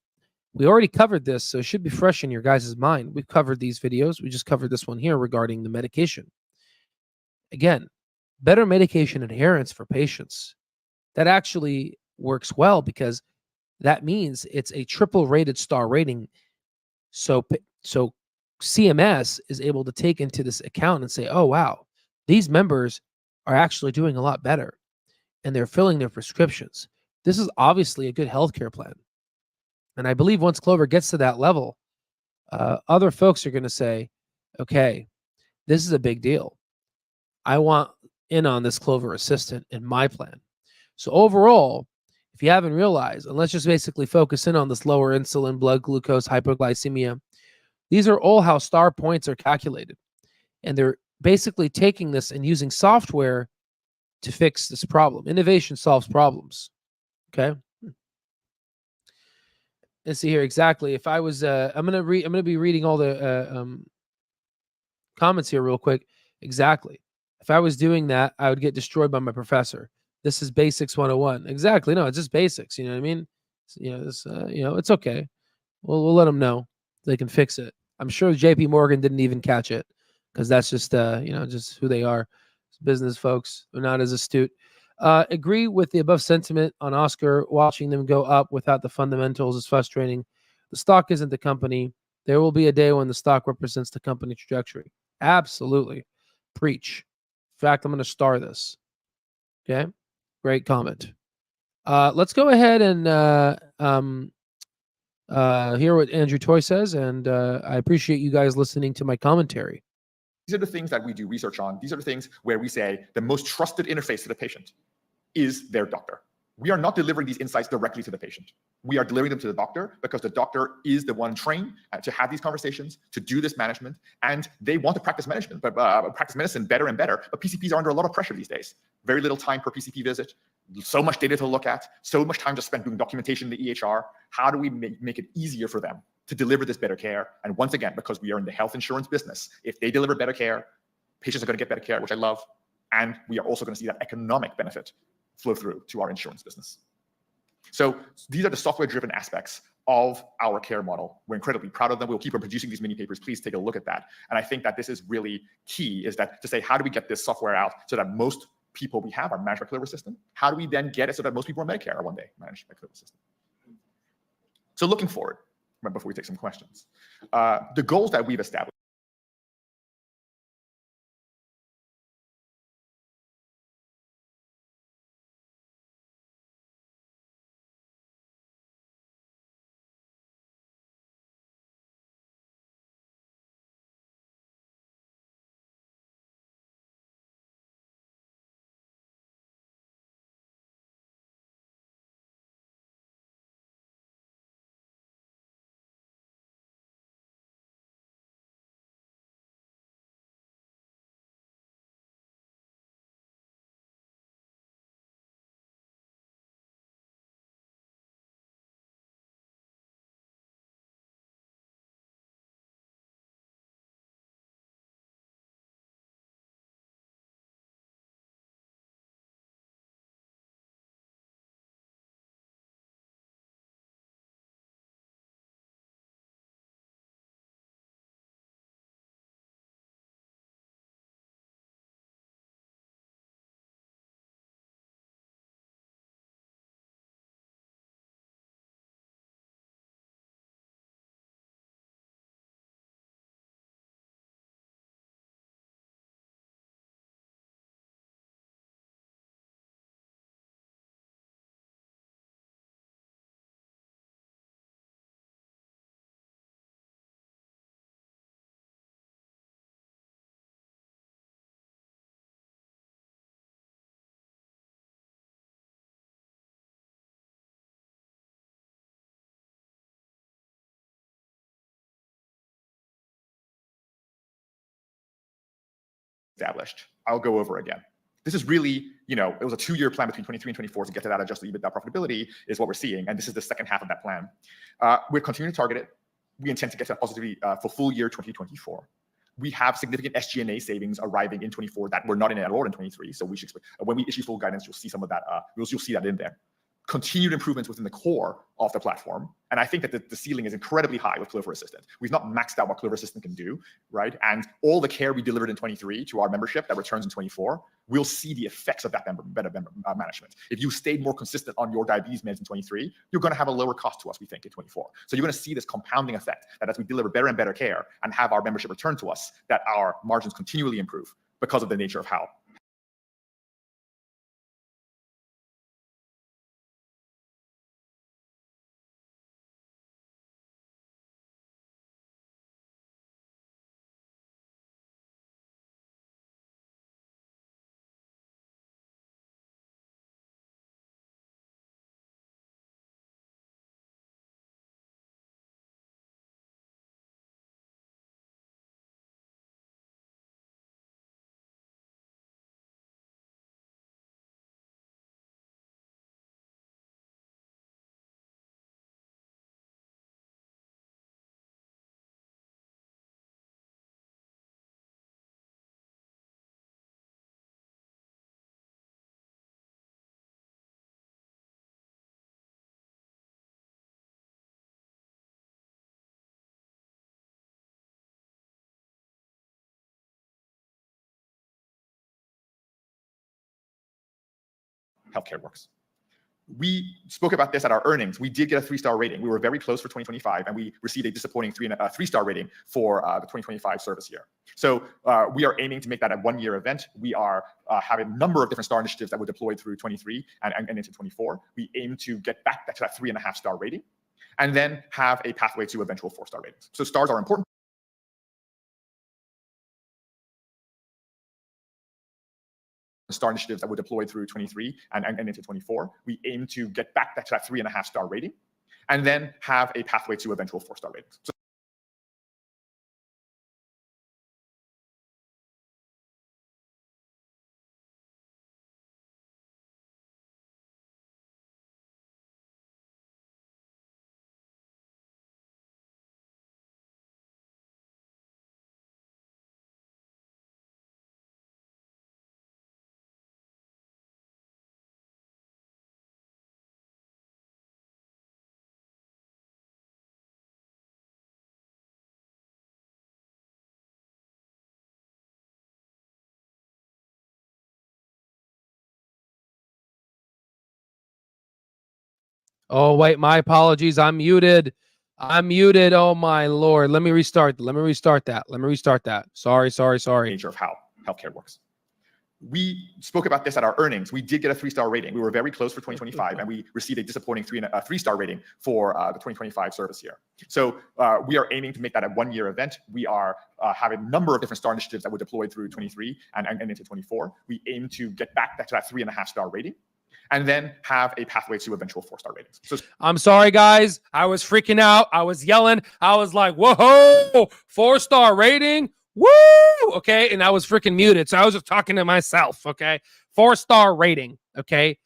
We already covered this, so it should be fresh in your guys' mind. We've covered these videos. We just covered this one here regarding the medication. Again, better medication adherence for patients. That actually works well because that means it's a triple rated star rating. So CMS is able to take into this account and say, oh, wow, these members are actually doing a lot better and they're filling their prescriptions. This is obviously a good healthcare plan. And I believe once Clover gets to that level, other folks are going to say, okay, this is a big deal. I want in on this Clover Assistant in my plan. So overall, if you haven't realized, and let's just basically focus in on this lower insulin, blood glucose, hypoglycemia, these are all how star points are calculated. And they're basically taking this and using software to fix this problem. Innovation solves problems. Okay. Let's see here exactly. If I was, I'm gonna be reading all the comments here real quick. Exactly. If I was doing that, I would get destroyed by my professor. This is basics 101. Exactly. No, it's just basics. You know what I mean? It's okay. We'll let them know they can fix it. I'm sure JP Morgan didn't even catch it because that's just just who they are. Business folks. They're not as astute. Agree with the above sentiment on Oscar. Watching them go up without the fundamentals is frustrating. The stock isn't the company. There will be a day when the stock represents the company trajectory. Absolutely. Preach. In fact, I'm going to star this. Okay. Great comment. Let's go ahead and hear what Andrew Toy says. And I appreciate you guys listening to my commentary. These are the things that we do research on. These are the things where we say the most trusted interface to the patient is their doctor. We are not delivering these insights directly to the patient. We are delivering them to the doctor because the doctor is the one trained to have these conversations, to do this management, and they want to practice management, but practice medicine better and better. But PCPs are under a lot of pressure these days. Very little time per PCP visit, so much data to look at, so much time to spend doing documentation in the EHR. How do we make it easier for them to deliver this better care. And once again, because we are in the health insurance business, if they deliver better care, patients are going to get better care, which I love. And we are also going to see that economic benefit flow through to our insurance business. So these are the software-driven aspects of our care model. We're incredibly proud of them. We'll keep on producing these mini papers. Please take a look at that. And I think that this is really key, is that to say, how do we get this software out so that most people we have are managed by Clover system? How do we then get it so that most people on Medicare are one day managed by Clover system? So looking forward, right before we take some questions, the goals that we've established I'll go over again. This is really, it was a 2-year plan between 23 and 24 to get to that adjusted EBITDA profitability is what we're seeing. And this is the second half of that plan. We're continuing to target it. We intend to get to positivity for full year 2024. We have significant SG&A savings arriving in 24 that were not in at all in 23. So we should expect, when we issue full guidance, you'll see some of that. You'll see that in there. Continued improvements within the core of the platform. And I think that the ceiling is incredibly high with Clover Assistant. We've not maxed out what Clover Assistant can do, right? And all the care we delivered in 23 to our membership that returns in 24, we'll see the effects of that better management. If you stayed more consistent on your diabetes meds in 23, you're going to have a lower cost to us, we think, in 24. So you're going to see this compounding effect that as we deliver better and better care and have our membership return to us, that our margins continually improve because of the nature of how healthcare works. We spoke about this at our earnings. We did get a 3-star rating. We were very close for 2025, and we received a disappointing 3-star rating for the 2025 service year. So we are aiming to make that a 1-year event. We are having a number of different star initiatives that were deployed through 23 and into 24. We aim to get back to that 3.5-star rating, and then have a pathway to eventual 4-star ratings. So stars are important. Star initiatives that were deployed through 23 and into 24. We aim to get back to that 3.5-star rating, and then have a pathway to eventual 4-star ratings. So Oh, wait, my apologies. I'm muted. I'm muted. Oh, my Lord. Let me restart. Let me restart that. Let me restart that. Sorry. Nature of how healthcare works. We spoke about this at our earnings. We did get a 3-star rating. We were very close for 2025, and we received a disappointing 3-star rating for the 2025 service year. So we are aiming to make that a 1-year event. We are having a number of different star initiatives that were deployed through 23 and into 24. We aim to get back to that 3.5-star rating, and then have a pathway to eventual 4-star ratings. So I'm sorry, guys. I was freaking out. I was yelling. I was like, whoa, 4-star rating. Woo! Okay. And I was freaking muted. So I was just talking to myself. Okay. 4-star rating. Okay.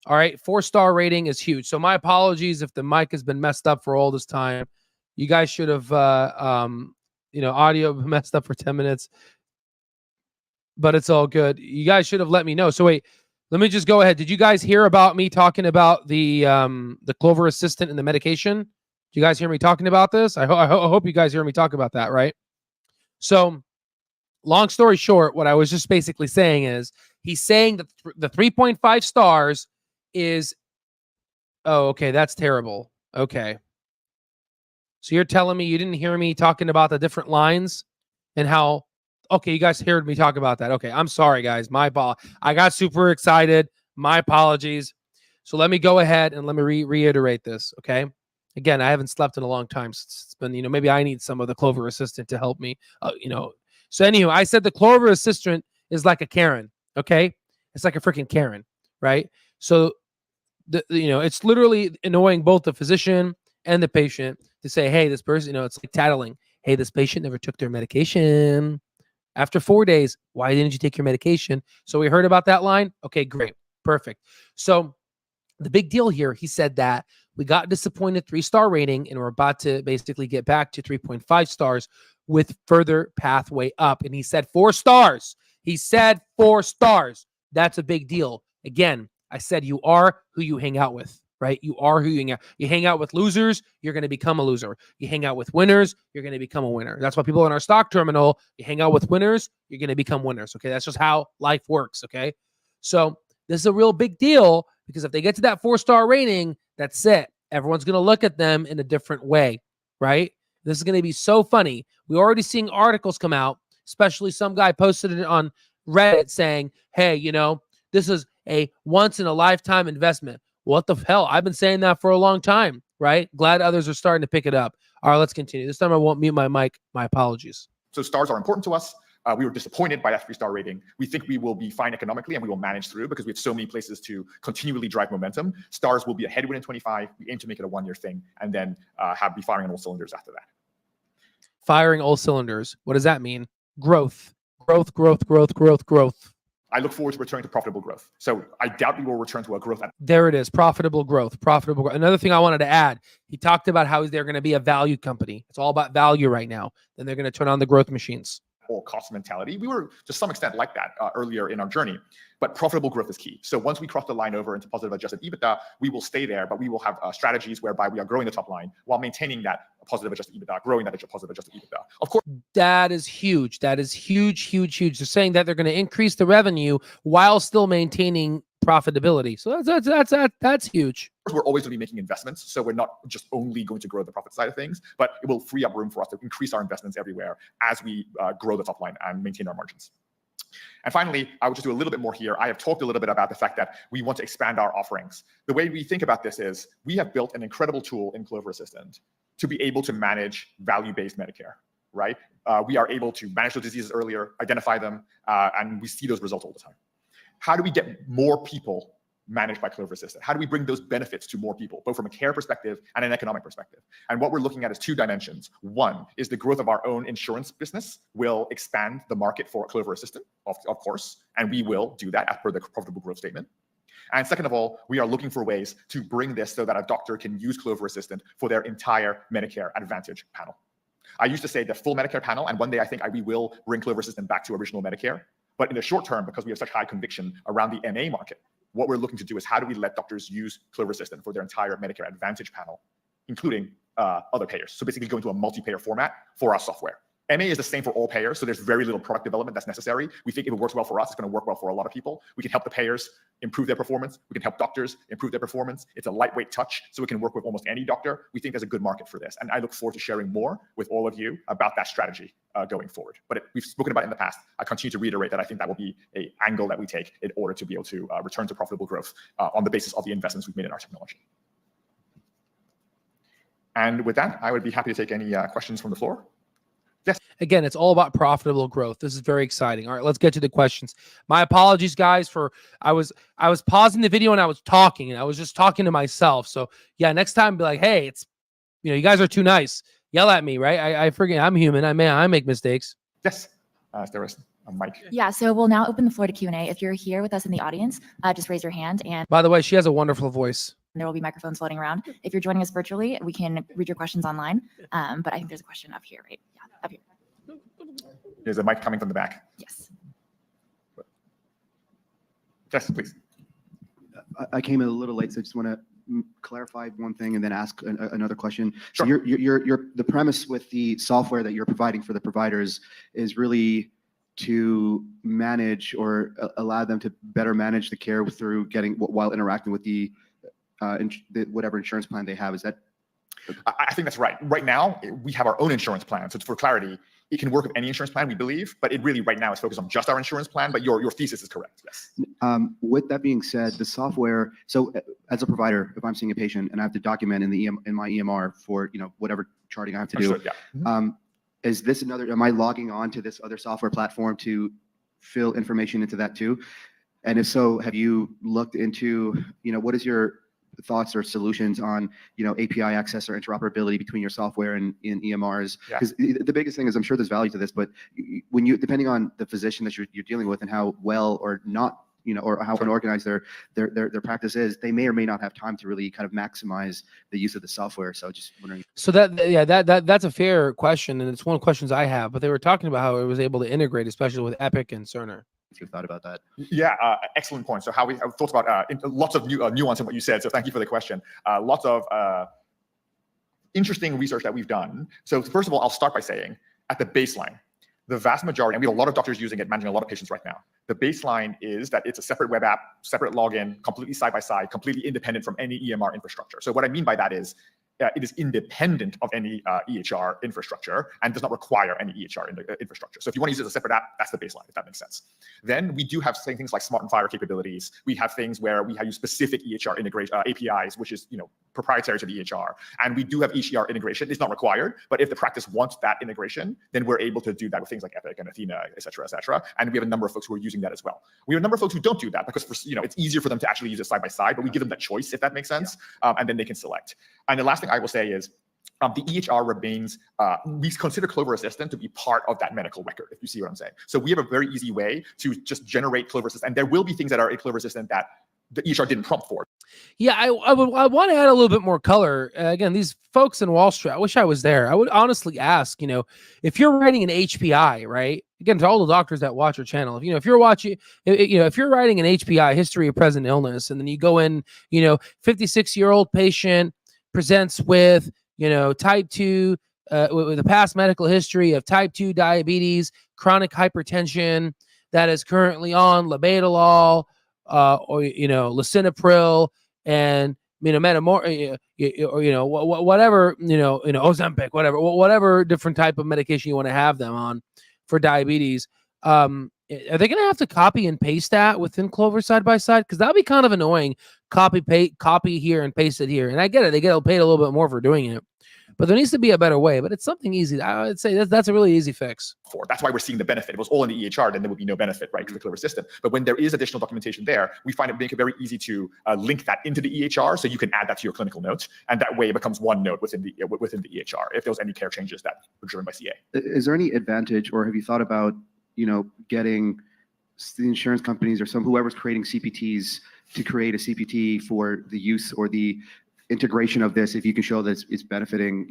All right. 4-star rating is huge. So my apologies if the mic has been messed up for all this time. You guys should have, audio messed up for 10 minutes, but it's all good. You guys should have let me know. So wait, let me just go ahead. Did you guys hear about me talking about the Clover Assistant and the medication? Did you guys hear me talking about this? I hope you guys hear me talk about that, right? So, long story short, what I was just basically saying is he's saying that the 3.5 stars is, oh, okay, that's terrible. Okay. So you're telling me you didn't hear me talking about the different lines and how, okay, you guys heard me talk about that. Okay, I'm sorry, guys. My ball. I got super excited. My apologies. So let me go ahead and let me reiterate this, okay? Again, I haven't slept in a long time. It's been, maybe I need some of the Clover Assistant to help me, So anyway, I said the Clover Assistant is like a Karen, okay? It's like a freaking Karen, right? So, it's literally annoying both the physician and the patient to say, hey, this person, it's like tattling. Hey, this patient never took their medication. After 4 days, why didn't you take your medication? So we heard about that line. Okay, great. Perfect. So the big deal here, he said that we got disappointed 3-star rating and we're about to basically get back to 3.5 stars with further pathway up. And he said 4 stars. He said 4 stars. That's a big deal. Again, I said you are who you hang out with, right? You are who you hang out. You hang out with losers, you're going to become a loser. You hang out with winners, you're going to become a winner. That's why people in our stock terminal, you hang out with winners, you're going to become winners. Okay. That's just how life works. Okay. So this is a real big deal because if they get to that 4-star rating, that's it. Everyone's going to look at them in a different way, right? This is going to be so funny. We're already seeing articles come out, especially some guy posted it on Reddit saying, hey, this is a once-in-a-lifetime investment. What the hell? I've been saying that for a long time, right? Glad others are starting to pick it up. All right, let's continue. This time I won't mute my mic. My apologies. So stars are important to us. We were disappointed by that 3-star rating. We think we will be fine economically and we will manage through because we have so many places to continually drive momentum. Stars will be a headwind in 25. We aim to make it a 1-year thing and then be firing on all cylinders after that. Firing all cylinders. What does that mean? Growth. Growth. I look forward to returning to profitable growth. So I doubt we will return to a growth. There it is. Profitable growth. Another thing I wanted to add, he talked about how they're going to be a value company. It's all about value right now. Then they're going to turn on the growth machines. Or cost mentality. We were to some extent like that earlier in our journey, but profitable growth is key. So once we cross the line over into positive adjusted EBITDA, we will stay there, but we will have strategies whereby we are growing the top line while maintaining that positive adjusted EBITDA, growing that positive adjusted EBITDA. Of course, that is huge. That is huge. They're saying that they're going to increase the revenue while still maintaining profitability. So that's huge. We're always going to be making investments. So we're not just only going to grow the profit side of things, but it will free up room for us to increase our investments everywhere as we grow the top line and maintain our margins. And finally, I would just do a little bit more here. I have talked a little bit about the fact that we want to expand our offerings. The way we think about this is we have built an incredible tool in Clover Assistant to be able to manage value-based Medicare, right? We are able to manage those diseases earlier, identify them, and we see those results all the time. How do we get more people managed by Clover Assistant? How do we bring those benefits to more people, both from a care perspective and an economic perspective? And what we're looking at is 2 dimensions. One is the growth of our own insurance business will expand the market for Clover Assistant, of course, and we will do that as per the profitable growth statement. And second of all, we are looking for ways to bring this so that a doctor can use Clover Assistant for their entire Medicare Advantage panel. I used to say the full Medicare panel, and one day I think we will bring Clover Assistant back to original Medicare. But in the short term, because we have such high conviction around the MA market, what we're looking to do is how do we let doctors use Clover Assistant for their entire Medicare Advantage panel, including other payers. So basically going to a multi-payer format for our software. MA is the same for all payers, so there's very little product development that's necessary. We think if it works well for us, it's going to work well for a lot of people. We can help the payers improve their performance. We can help doctors improve their performance. It's a lightweight touch, so it can work with almost any doctor. We think there's a good market for this, and I look forward to sharing more with all of you about that strategy going forward. But we've spoken about it in the past. I continue to reiterate that I think that will be an angle that we take in order to be able to return to profitable growth on the basis of the investments we've made in our technology. And with that, I would be happy to take any questions from the floor. Yes. Again, it's all about profitable growth. This is very exciting. All right, let's get to the questions. My apologies, guys, for I was pausing the video and I was talking, and I was just talking to myself. So yeah, next time be like, hey, it's you guys are too nice. Yell at me, right? I forget. I'm human. I make mistakes. Yes. There was a mic. Yeah, so we'll now open the floor to Q&A. If you're here with us in the audience, just raise your hand, and By the way, she has a wonderful voice. there will be microphones floating around. If you're joining us virtually, we can read your questions online. But I think there's a question up here, right? Yeah, up here. There's a mic coming from the back. Yes. Yes, please. I came in a little late, so I just want to clarify one thing and then ask another question. Sure. So the premise with the software that you're providing for the providers is really to manage or allow them to better manage the care through getting while interacting with the whatever insurance plan they have. Is that? I think that's right. Right now, we have our own insurance plan. So for clarity, it can work with any insurance plan, we believe, but it really right now is focused on just our insurance plan. But your thesis is correct. Yes. With that being said, the software. So as a provider, if I'm seeing a patient and I have to document in my EMR for whatever charting I have to do, yeah. Is this another? Am I logging on to this other software platform to fill information into that too? And if so, have you looked into what is your thoughts or solutions on API access or interoperability between your software and in EMRs? Because the biggest thing is, I'm sure there's value to this, but when depending on the physician that you're dealing with and how well or not or how unorganized their practice is, they may or may not have time to really kind of maximize the use of the software. So just wondering. So that's a fair question, and it's one of the questions I have. But they were talking about how it was able to integrate, especially with Epic and Cerner. If you've thought about that. Yeah, excellent point. So how we have thought about lots of nuance in what you said. So thank you for the question. Lots of interesting research that we've done. So first of all, I'll start by saying at the baseline, the vast majority, and we have a lot of doctors using it, managing a lot of patients right now. The baseline is that it's a separate web app, separate login, completely side by side, completely independent from any EMR infrastructure. So what I mean by that is it is independent of any EHR infrastructure and does not require any EHR infrastructure. So if you want to use it as a separate app, that's the baseline, if that makes sense. Then we do have things like Smart and Fire capabilities. We have things where we have specific EHR integration APIs, which is proprietary to the EHR. And we do have EHR integration. It's not required, but if the practice wants that integration, then we're able to do that with things like Epic and Athena, et cetera, et cetera. And we have a number of folks who are using that as well. We have a number of folks who don't do that because it's easier for them to actually use it side by side, but we give them that choice, if that makes sense, and then they can select. And the last thing I will say is the EHR remains, we consider Clover Assistant to be part of that medical record, if you see what I'm saying. So we have a very easy way to just generate Clover Assistant. And there will be things that are in Clover Assistant that the EHR didn't prompt for. Yeah, I want to add a little bit more color. Again, these folks in Wall Street, I wish I was there. I would honestly ask, if you're writing an HPI, right? Again, to all the doctors that watch our channel, if you're watching, if you're writing an HPI, history of present illness, and then you go in, 56-year-old patient presents with, type 2, with a past medical history of type 2 diabetes, chronic hypertension that is currently on labetalol, or lisinopril and whatever Ozempic, whatever different type of medication you want to have them on for diabetes. Are they going to have to copy and paste that within Clover side by side? Because that'd be kind of annoying. Copy here and paste it here. And I get it; they get paid a little bit more for doing it. But there needs to be a better way. But it's something easy. I would say that's a really easy fix. That's why we're seeing the benefit. If it was all in the EHR, then there would be no benefit, right, to the Clover system. But when there is additional documentation there, we find it make it very easy to link that into the EHR, so you can add that to your clinical notes, and that way it becoms one note within the EHR. If there was any care changes that were driven by CA. Is there any advantage, or have you thought about getting the insurance companies or whoever's creating CPTs to create a CPT for the use or the integration of this, if you can show that it's benefiting,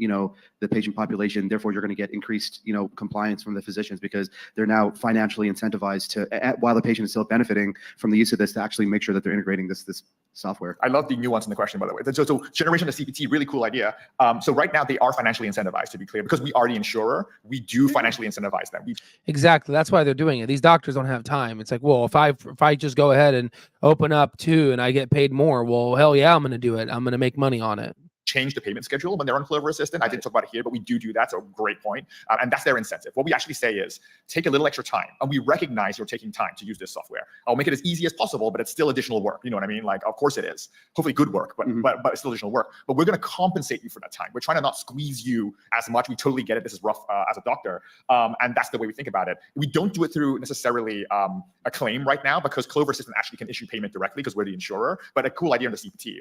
the patient population, therefore you're going to get increased, compliance from the physicians because they're now financially incentivized to, while the patient is still benefiting from the use of this, to actually make sure that they're integrating this software? I love the nuance in the question, by the way. So generation of CPT, really cool idea. So right now they are financially incentivized, to be clear, because we are the insurer. We do financially incentivize them. Exactly. That's why they're doing it. These doctors don't have time. It's like, well, if I just go ahead and open up two and I get paid more, well, hell yeah, I'm going to do it. I'm going to make money on it. Change the payment schedule when they're on Clover Assistant. I didn't talk about it here, but we do that. So great point. And that's their incentive. What we actually say is take a little extra time, and we recognize you're taking time to use this software. I'll make it as easy as possible, but it's still additional work. You know what I mean? Like, of course it is. Hopefully good work, but it's still additional work. But we're going to compensate you for that time. We're trying to not squeeze you as much. We totally get it. This is rough as a doctor. And that's the way we think about it. We don't do it through necessarily a claim right now, because Clover Assistant actually can issue payment directly because we're the insurer. But a cool idea on the CPT.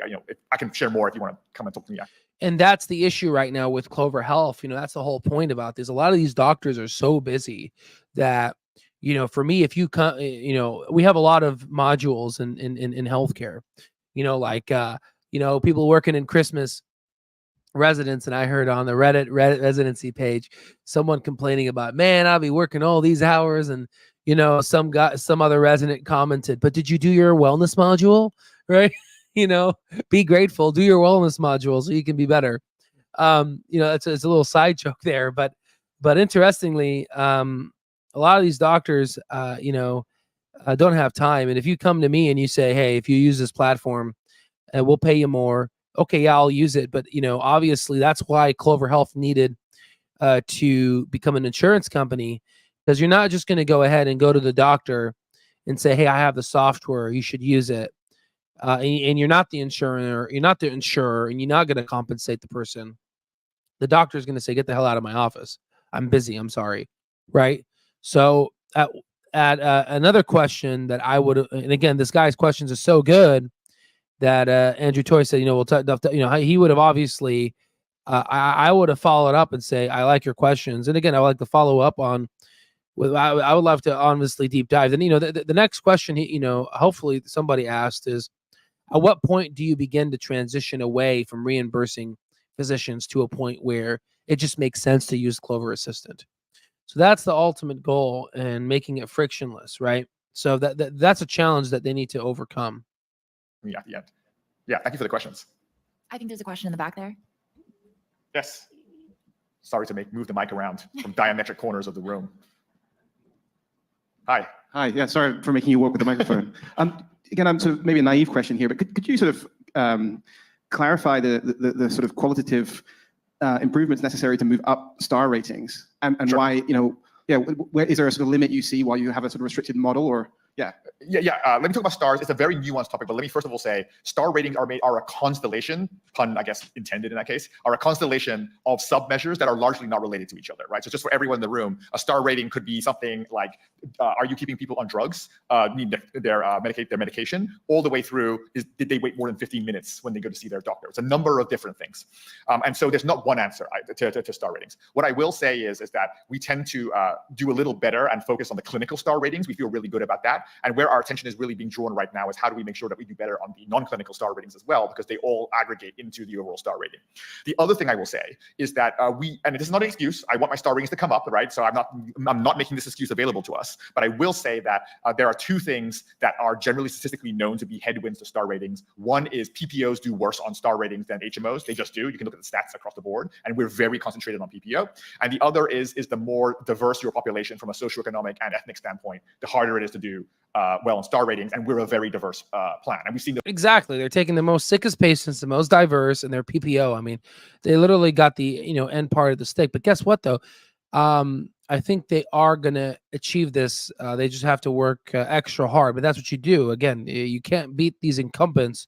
I can share more if you want to come and talk to me. And that's the issue right now with Clover Health. That's the whole point about this. A lot of these doctors are so busy that, for me, if you come, we have a lot of modules in healthcare, people working in Christmas residence. And I heard on the Reddit residency page, someone complaining about, man, I'll be working all these hours. And, some other resident commented, but did you do your wellness module? Right. Be grateful, do your wellness module so you can be better. It's a little side joke there, but interestingly, a lot of these doctors, don't have time. And if you come to me and you say, hey, if you use this platform, we'll pay you more. Okay, yeah, I'll use it. But, obviously that's why Clover Health needed to become an insurance company, because you're not just going to go ahead and go to the doctor and say, hey, I have the software, you should use it. And you're not the insurer, and you're not going to compensate the person. The doctor is going to say, get the hell out of my office. I'm busy. I'm sorry. Right. So at another question that I would, and again, this guy's questions are so good that Andrew Toy said, he would have obviously, I would have followed up and say, I like your questions. And again, I would like to follow up on, I would love to honestly deep dive. And, the next question, hopefully somebody asked is, at what point do you begin to transition away from reimbursing physicians to a point where it just makes sense to use Clover Assistant? So that's the ultimate goal, and making it frictionless, right? So that's a challenge that they need to overcome. Yeah, at the end. Yeah, thank you for the questions. I think there's a question in the back there. Yes. Sorry to move the mic around from diametric corners of the room. Hi. Hi. Yeah, sorry for making you work with the microphone. Again, I'm sort of maybe a naive question here, but could you sort of clarify the sort of qualitative improvements necessary to move up star ratings, and Sure. why, where is there a sort of limit you see while you have a sort of restricted model, or yeah? Let me talk about stars. It's a very nuanced topic, but let me first of all say star ratings are a constellation, pun I guess intended in that case, are a constellation of sub-measures that are largely not related to each other, right? So just for everyone in the room, a star rating could be something like, are you keeping people on drugs, need their medication, all the way through did they wait more than 15 minutes when they go to see their doctor? It's a number of different things. And so there's not one answer to star ratings. What I will say is that we tend to do a little better and focus on the clinical star ratings. We feel really good about that. And where our attention is really being drawn right now is how do we make sure that we do better on the non-clinical star ratings as well, because they all aggregate into the overall star rating. The other thing I will say is that and this is not an excuse, I want my star ratings to come up, right? So I'm not making this excuse available to us, but I will say that there are two things that are generally statistically known to be headwinds to star ratings. One is PPOs do worse on star ratings than HMOs. They just do. You can look at the stats across the board, and we're very concentrated on PPO. And the other is the more diverse your population from a socioeconomic and ethnic standpoint, the harder it is to do well on star ratings, and we're a very diverse plan. And we've seen Exactly. They're taking the most sickest patients, the most diverse, and their PPO. I mean, they literally got the end part of the stick. But guess what, though? I think they are going to achieve this. They just have to work extra hard. But that's what you do. Again, you can't beat these incumbents.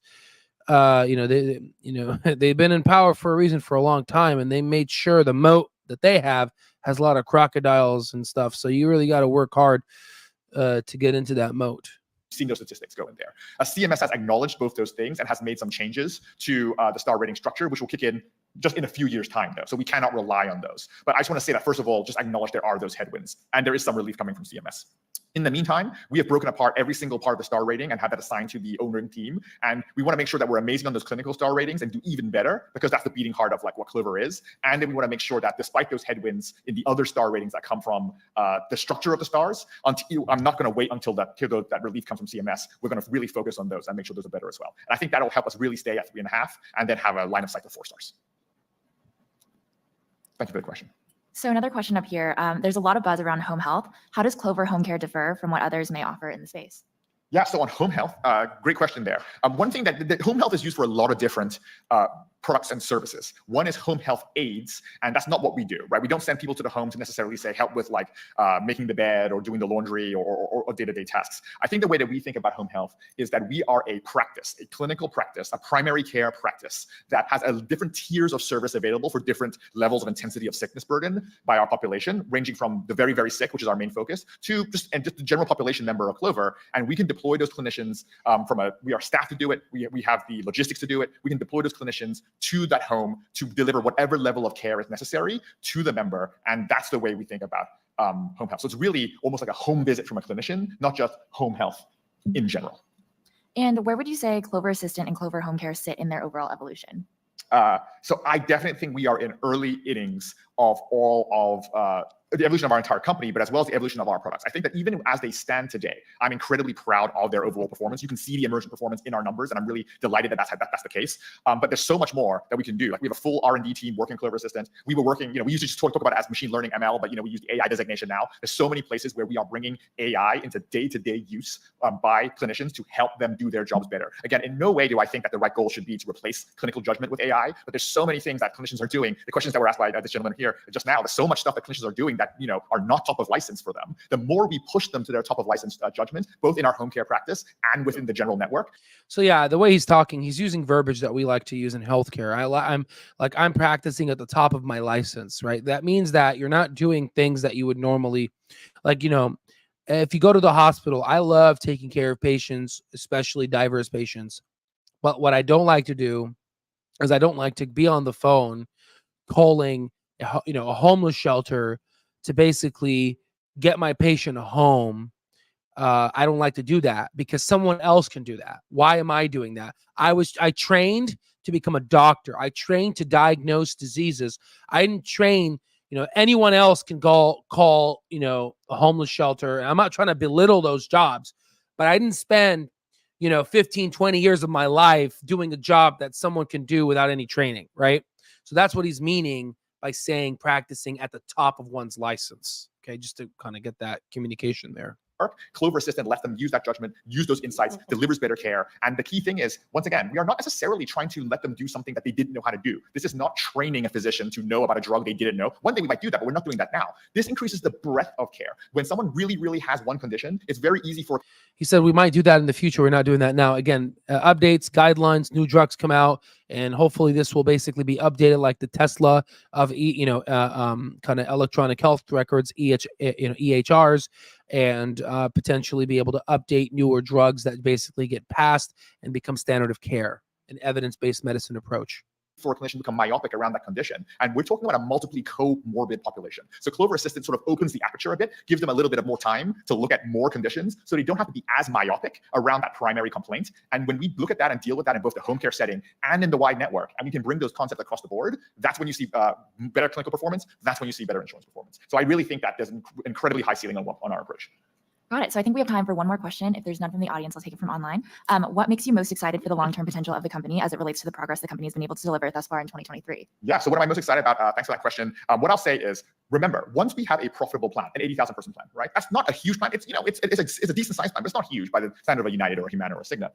They've been in power for a reason for a long time, and they made sure the moat that they have has a lot of crocodiles and stuff. So you really got to work hard to get into that moat. Seen those statistics go in there. CMS has acknowledged both those things and has made some changes to the star rating structure, which will kick in just in a few years' time, though. So we cannot rely on those. But I just want to say that, first of all, just acknowledge there are those headwinds, and there is some relief coming from CMS. In the meantime, we have broken apart every single part of the star rating and have that assigned to the owning team. And we want to make sure that we're amazing on those clinical star ratings and do even better, because that's the beating heart of like what Clover is. And then we want to make sure that despite those headwinds in the other star ratings that come from the structure of the stars, I'm not going to wait until that relief comes from CMS. We're going to really focus on those and make sure those are better as well. And I think that'll help us really stay at 3.5 and then have a line of sight to 4 stars. Thank you for the question. So another question up here, there's a lot of buzz around home health. How does Clover Home Care differ from what others may offer in the space? Yeah, so on home health, great question there. One thing that home health is used for a lot of different products and services. One is home health aids, and that's not what we do, right? We don't send people to the home to necessarily say help with like making the bed or doing the laundry or day-to-day tasks. I think the way that we think about home health is that we are a practice, a clinical practice, a primary care practice that has different tiers of service available for different levels of intensity of sickness burden by our population, ranging from the very, very sick, which is our main focus, to just the general population member of Clover. And we can deploy those clinicians we are staffed to do it. We have the logistics to do it. We can deploy those clinicians to that home to deliver whatever level of care is necessary to the member. And that's the way we think about home health. So it's really almost like a home visit from a clinician, not just home health in general. And where would you say Clover Assistant and Clover Home Care sit in their overall evolution? So I definitely think we are in early innings of all of the evolution of our entire company, but as well as the evolution of our products. I think that even as they stand today, I'm incredibly proud of their overall performance. You can see the emergent performance in our numbers, and I'm really delighted that that's the case. But there's so much more that we can do. Like we have a full R&D team working Clover Assistant. We were working, we used to just talk about it as machine learning ML, but we use the AI designation now. There's so many places where we are bringing AI into day-to-day use by clinicians to help them do their jobs better. Again, in no way do I think that the right goal should be to replace clinical judgment with AI, but there's so many things that clinicians are doing. The questions that were asked by this gentleman here just now, there's so much stuff that clinicians are doing that are not top of license for them. The more we push them to their top of license judgment, both in our home care practice and within the general network. So yeah, the way he's talking, he's using verbiage that we like to use in healthcare. I'm practicing at the top of my license, right? That means that you're not doing things that you would normally, if you go to the hospital, I love taking care of patients, especially diverse patients. But what I don't like to do is I don't like to be on the phone calling, a homeless shelter to basically get my patient home. I don't like to do that because someone else can do that. Why am I doing that? I trained to become a doctor. I trained to diagnose diseases. I didn't train, anyone else can call, a homeless shelter. I'm not trying to belittle those jobs, but I didn't spend, 15, 20 years of my life doing a job that someone can do without any training, right? So that's what he's meaning by saying practicing at the top of one's license. Okay, just to kind of get that communication there. Clover Assistant let them use that judgment, use those insights, delivers better care. And the key thing is, once again, we are not necessarily trying to let them do something that they didn't know how to do. This is not training a physician to know about a drug they didn't know. One day we might do that, but we're not doing that now. This increases the breadth of care. When someone really, really has one condition, it's very easy for... He said we might do that in the future. We're not doing that now. Again, updates, guidelines, new drugs come out, and hopefully this will basically be updated like the Tesla of kind of electronic health records, EHRs, and potentially be able to update newer drugs that basically get passed and become standard of care, an evidence-based medicine approach. For a clinician to become myopic around that condition. And we're talking about a multiply comorbid population. So Clover Assistant sort of opens the aperture a bit, gives them a little bit of more time to look at more conditions so they don't have to be as myopic around that primary complaint. And when we look at that and deal with that in both the home care setting and in the wide network, and we can bring those concepts across the board, that's when you see better clinical performance. That's when you see better insurance performance. So I really think that there's an incredibly high ceiling on our approach. Got it. So I think we have time for one more question. If there's none from the audience, I'll take it from online. What makes you most excited for the long-term potential of the company as it relates to the progress the company has been able to deliver thus far in 2023? Yeah. So what am I most excited about? Thanks for that question. What I'll say is, remember, once we have a profitable plan, an 80,000 person plan, right? That's not a huge plan. It's a decent sized plan, but it's not huge by the standard of a United or a Humana or a Cigna.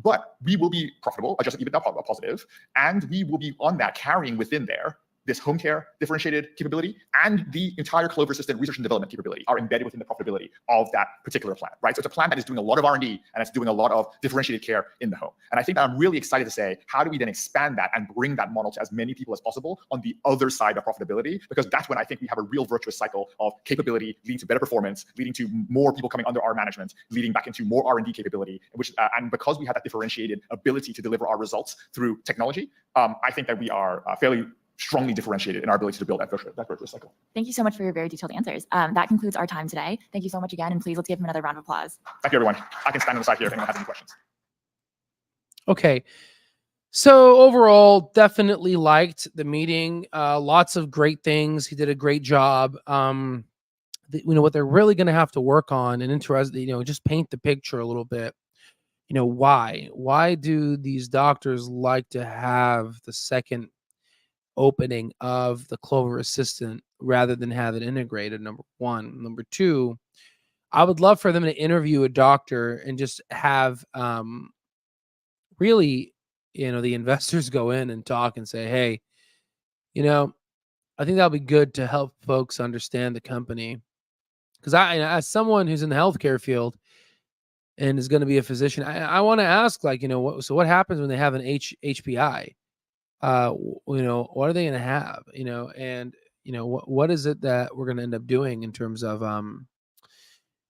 But we will be profitable, adjusted EBITDA positive, and we will be on that carrying within there this home care differentiated capability and the entire Clover Assistant research and development capability are embedded within the profitability of that particular plan, right? So it's a plan that is doing a lot of R&D and it's doing a lot of differentiated care in the home. And I think that I'm really excited to say, how do we then expand that and bring that model to as many people as possible on the other side of profitability? Because that's when I think we have a real virtuous cycle of capability leading to better performance, leading to more people coming under our management, leading back into more R&D capability, which and because we have that differentiated ability to deliver our results through technology, I think that we are fairly strongly differentiated in our ability to build that virtuous cycle. Thank you so much for your very detailed answers. That concludes our time today. Thank you so much again, and please let's give him another round of applause. Thank you, everyone. I can stand on the side here if anyone has any questions. Okay. So overall, definitely liked the meeting. Lots of great things. He did a great job. What they're really going to have to work on and just paint the picture a little bit. Why do these doctors like to have the second opening of the Clover Assistant rather than have it integrated? Number one. Number two, I would love for them to interview a doctor and just have really, the investors go in and talk and say, hey, I think that'll be good to help folks understand the company. Because as someone who's in the healthcare field and is going to be a physician, I want to ask, what happens when they have an HPI? What are they going to have? What is it that we're going to end up doing in terms of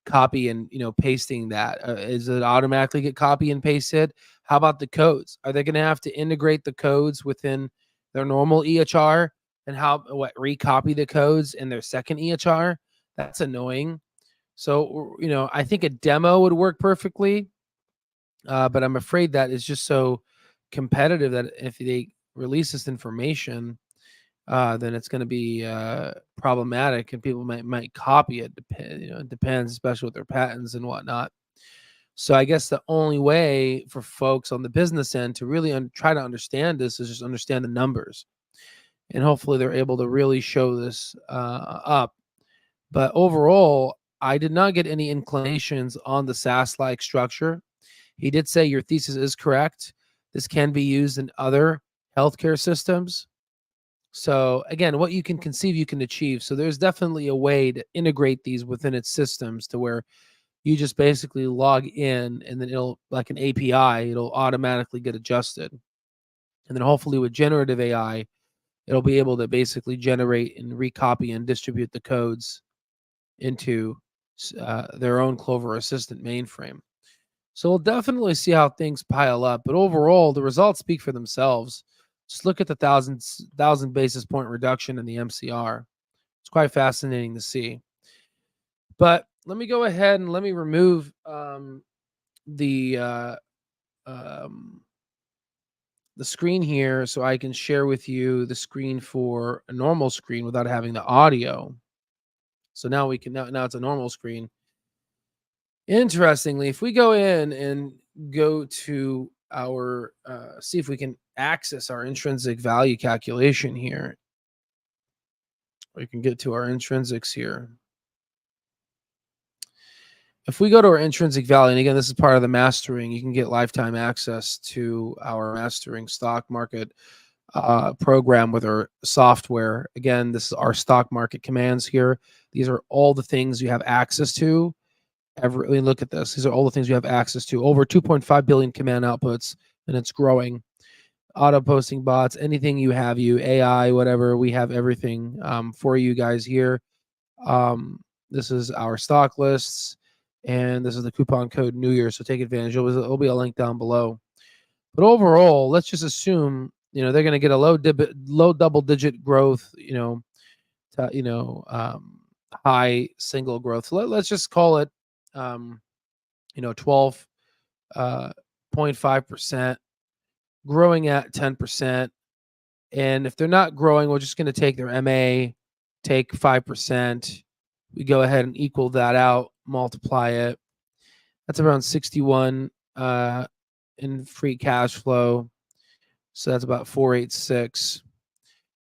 copy and pasting that? Is it automatically get copy and pasted? How about the codes? Are they going to have to integrate the codes within their normal EHR and recopy the codes in their second EHR? That's annoying. So I think a demo would work perfectly, but I'm afraid that it's just so competitive that if they release this information, then it's going to be problematic, and people might copy it. It depends, especially with their patents and whatnot. So I guess the only way for folks on the business end to really try to understand this is just understand the numbers, and hopefully they're able to really show this up. But overall, I did not get any inclinations on the SaaS-like structure. He did say your thesis is correct. This can be used in other healthcare systems. So again, what you can conceive, you can achieve. So there's definitely a way to integrate these within its systems to where you just basically log in and then it'll, like an API, it'll automatically get adjusted. And then hopefully with generative AI, it'll be able to basically generate and recopy and distribute the codes into their own Clover Assistant mainframe. So we'll definitely see how things pile up. But overall, the results speak for themselves. Just look at the 1,000 basis point reduction in the MCR. It's quite fascinating to see. But let me go ahead and let me remove the screen here so I can share with you the screen for a normal screen without having the audio. So now we can now it's a normal screen. Interestingly, if we go in and go to our see if we can access our intrinsic value calculation here, we can get to our intrinsics here. If we go to our intrinsic value, and again, this is part of the mastering, you can get lifetime access to our mastering stock market program with our software. Again, this is our stock market commands here. These are all the things you have access to. Look at this. These are all the things you have access to. Over 2.5 billion command outputs, and it's growing. Auto posting bots, anything you have, AI, whatever, we have everything for you guys here. This is our stock lists, and this is the coupon code New Year. So take advantage. There'll be a link down below. But overall, let's just assume they're going to get a low double-digit growth. High single growth. So let's just call it 12.5%, growing at 10%. And if they're not growing, we're just going to take their MA, take 5%. We go ahead and equal that out, multiply it. That's around 61 in free cash flow. So that's about 486.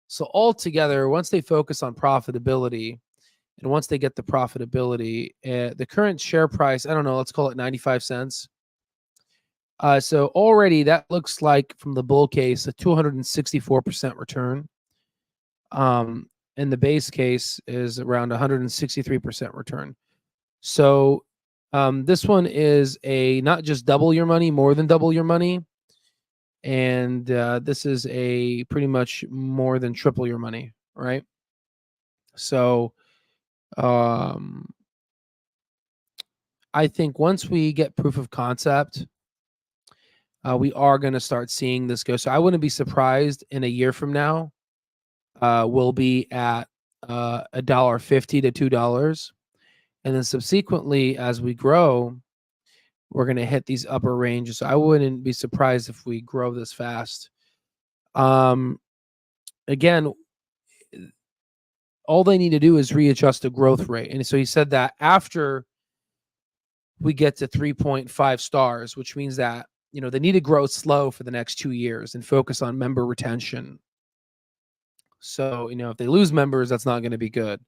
So altogether, once they focus on profitability, and once they get the profitability, the current share price, I don't know, let's call it 95 cents. So already that looks like, from the bull case, a 264% return. And the base case is around 163% return. So this one is a not just double your money, more than double your money. And this is a pretty much more than triple your money, right? So I think once we get proof of concept, we are going to start seeing this go. So I wouldn't be surprised in a year from now, we'll be at $1.50 to $2. And then subsequently, as we grow, we're going to hit these upper ranges. So I wouldn't be surprised if we grow this fast. Again, all they need to do is readjust the growth rate. And so he said that after we get to 3.5 stars, which means that, they need to grow slow for the next 2 years and focus on member retention. So, if they lose members, that's not going to be good.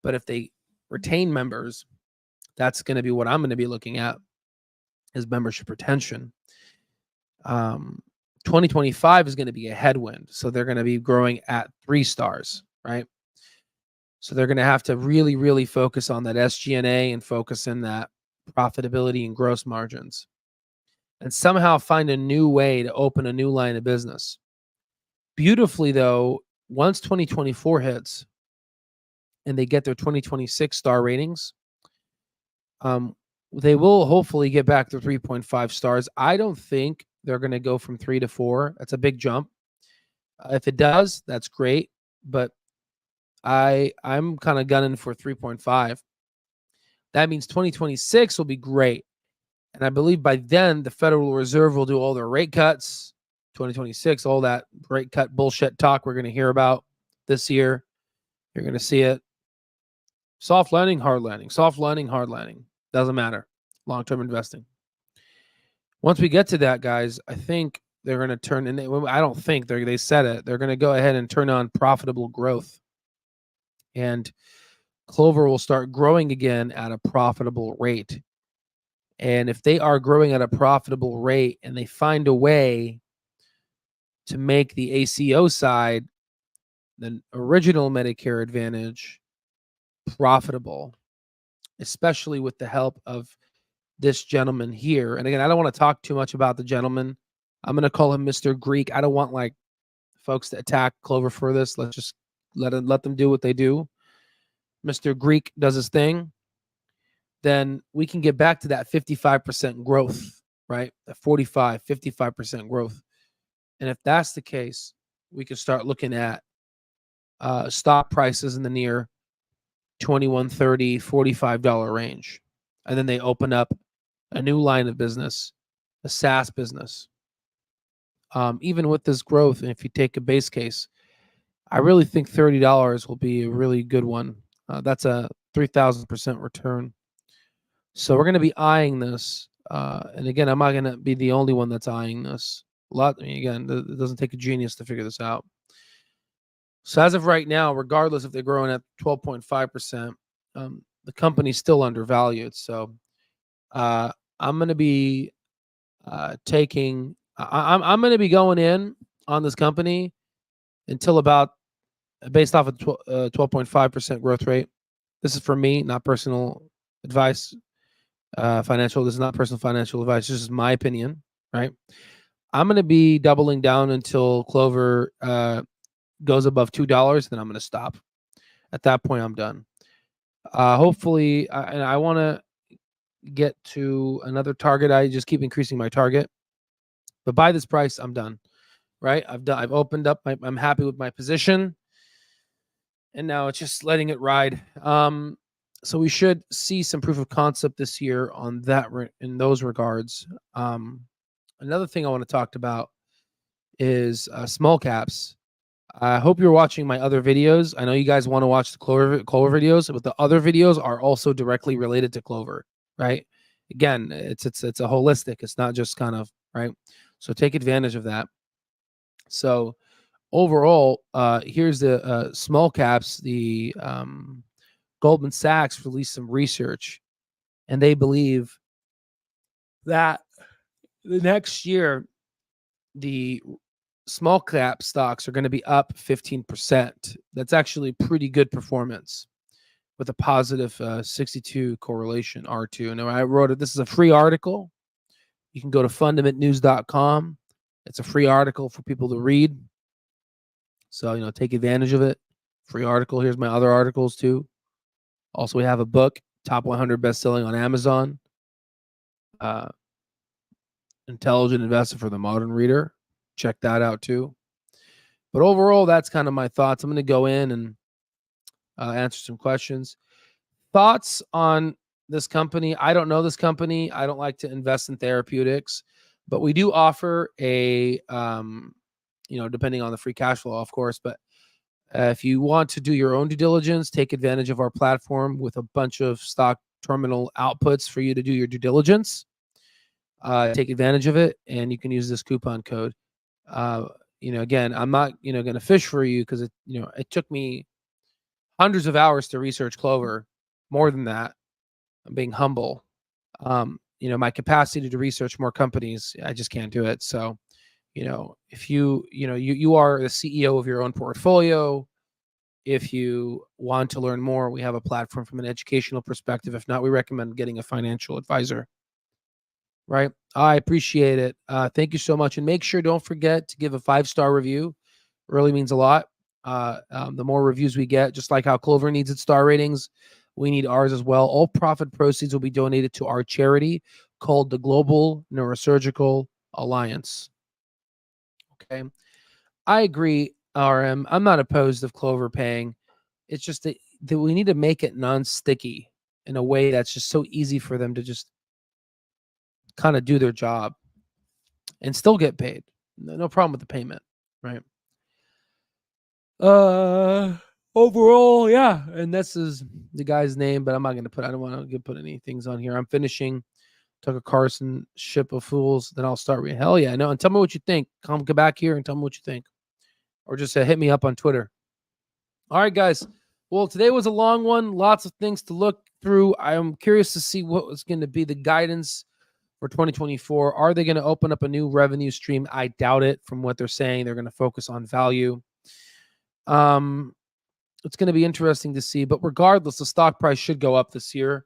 But if they retain members, that's going to be what I'm going to be looking at is membership retention. 2025 is going to be a headwind. So they're going to be growing at 3 stars, right? So they're going to have to really, really focus on that SG&A and focus in that profitability and gross margins, and somehow find a new way to open a new line of business. Beautifully, though, once 2024 hits and they get their 2026 star ratings, they will hopefully get back to 3.5 stars. I don't think they're going to go from 3 to 4. That's a big jump. If it does, that's great. But I'm kind of gunning for 3.5. That means 2026 will be great. And I believe by then the Federal Reserve will do all their rate cuts. 2026, all that rate cut bullshit talk we're going to hear about this year. You're going to see it. Soft landing, hard landing. Soft landing, hard landing. Doesn't matter. Long-term investing. Once we get to that, guys, I think they're going to turn, and I don't think they said it. They're going to go ahead and turn on profitable growth. And Clover will start growing again at a profitable rate. And if they are growing at a profitable rate and they find a way to make the ACO side, the original Medicare Advantage, profitable, especially with the help of this gentleman here. And again, I don't want to talk too much about the gentleman. I'm going to call him Mr. Greek. I don't want folks to attack Clover for this. Let's just let them do what they do. Mr. Greek does his thing. Then we can get back to that 55% growth, right? That 55% growth. And if that's the case, we can start looking at stock prices in the near $21, $30, $45 range. And then they open up a new line of business, a SaaS business. Even with this growth, and if you take a base case, I really think $30 will be a really good one. That's a 3,000% return. So we're going to be eyeing this. And again, I'm not going to be the only one that's eyeing this. Again, it doesn't take a genius to figure this out. So as of right now, regardless if they're growing at 12.5%, the company's still undervalued. So I'm going to be I'm going to be going in on this company until about, based off of 12.5% growth rate. This is for me, not personal advice. This is not personal financial advice. This is my opinion, right? I'm going to be doubling down until Clover goes above $2. Then I'm going to stop. At that point, I'm done. Hopefully, and I want to get to another target. I just keep increasing my target. But by this price, I'm done. Right? I've opened up. I'm happy with my position. And now it's just letting it ride. So we should see some proof of concept this year on that in those regards. Another thing I want to talk about is small caps. I hope you're watching my other videos. I know you guys want to watch the Clover videos, but the other videos are also directly related to Clover, right? Again, it's a holistic. It's not just kind of, right? So take advantage of that. So overall, here's the small caps. The Goldman Sachs released some research, and they believe that the next year, the small cap stocks are going to be up 15%. That's actually pretty good performance with a positive 62 correlation R2. Now, I wrote it. This is a free article. You can go to fundamentnews.com. It's a free article for people to read. So, take advantage of it. Free article. Here's my other articles too. Also, we have a book, Top 100 Best-Selling on Amazon. Intelligent Investor for the Modern Reader. Check that out too. But overall, that's kind of my thoughts. I'm going to go in and answer some questions. Thoughts on this company? I don't know this company. I don't like to invest in therapeutics, but we do offer a, depending on the free cash flow, of course. But if you want to do your own due diligence, take advantage of our platform with a bunch of stock terminal outputs for you to do your due diligence. Take advantage of it, and you can use this coupon code. Again, I'm not, going to fish for you because it took me hundreds of hours to research Clover. More than that, I'm being humble. My capacity to research more companies, I just can't do it. So, if you are the CEO of your own portfolio, if you want to learn more, we have a platform from an educational perspective. If not, we recommend getting a financial advisor. Right. I appreciate it. Thank you so much. And make sure, don't forget to give a 5-star review. It really means a lot. The more reviews we get, just like how Clover needs its star ratings, we need ours as well. All profit proceeds will be donated to our charity called the Global Neurosurgical Alliance. Okay. I agree, RM. I'm not opposed to Clover paying. It's just that we need to make it non-sticky in a way that's just so easy for them to just kind of do their job and still get paid. No problem with the payment, right? Overall, yeah. And this is the guy's name, but I don't want to put any things on here. I'm finishing Tucker Carlson, Ship of Fools. Then I'll start reading. Hell yeah. No. And tell me what you think. Come back here and tell me what you think. Or just hit me up on Twitter. All right, guys. Well, today was a long one. Lots of things to look through. I'm curious to see what was going to be the guidance for 2024. Are they going to open up a new revenue stream? I doubt it. From what they're saying, they're going to focus on value. It's going to be interesting to see. But regardless, the stock price should go up this year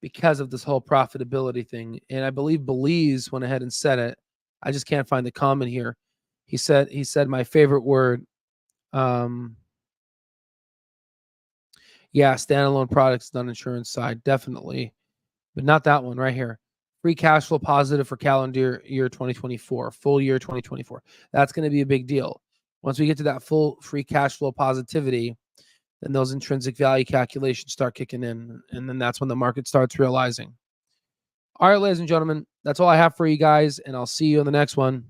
because of this whole profitability thing. And I believe Belize went ahead and said it. I just can't find the comment here. He said my favorite word. Yeah, standalone products, non-insurance side, definitely. But not that one right here. Free cash flow positive for calendar year 2024, full year 2024. That's going to be a big deal. Once we get to that full free cash flow positivity, then those intrinsic value calculations start kicking in. And then that's when the market starts realizing. All right, ladies and gentlemen, that's all I have for you guys. And I'll see you on the next one.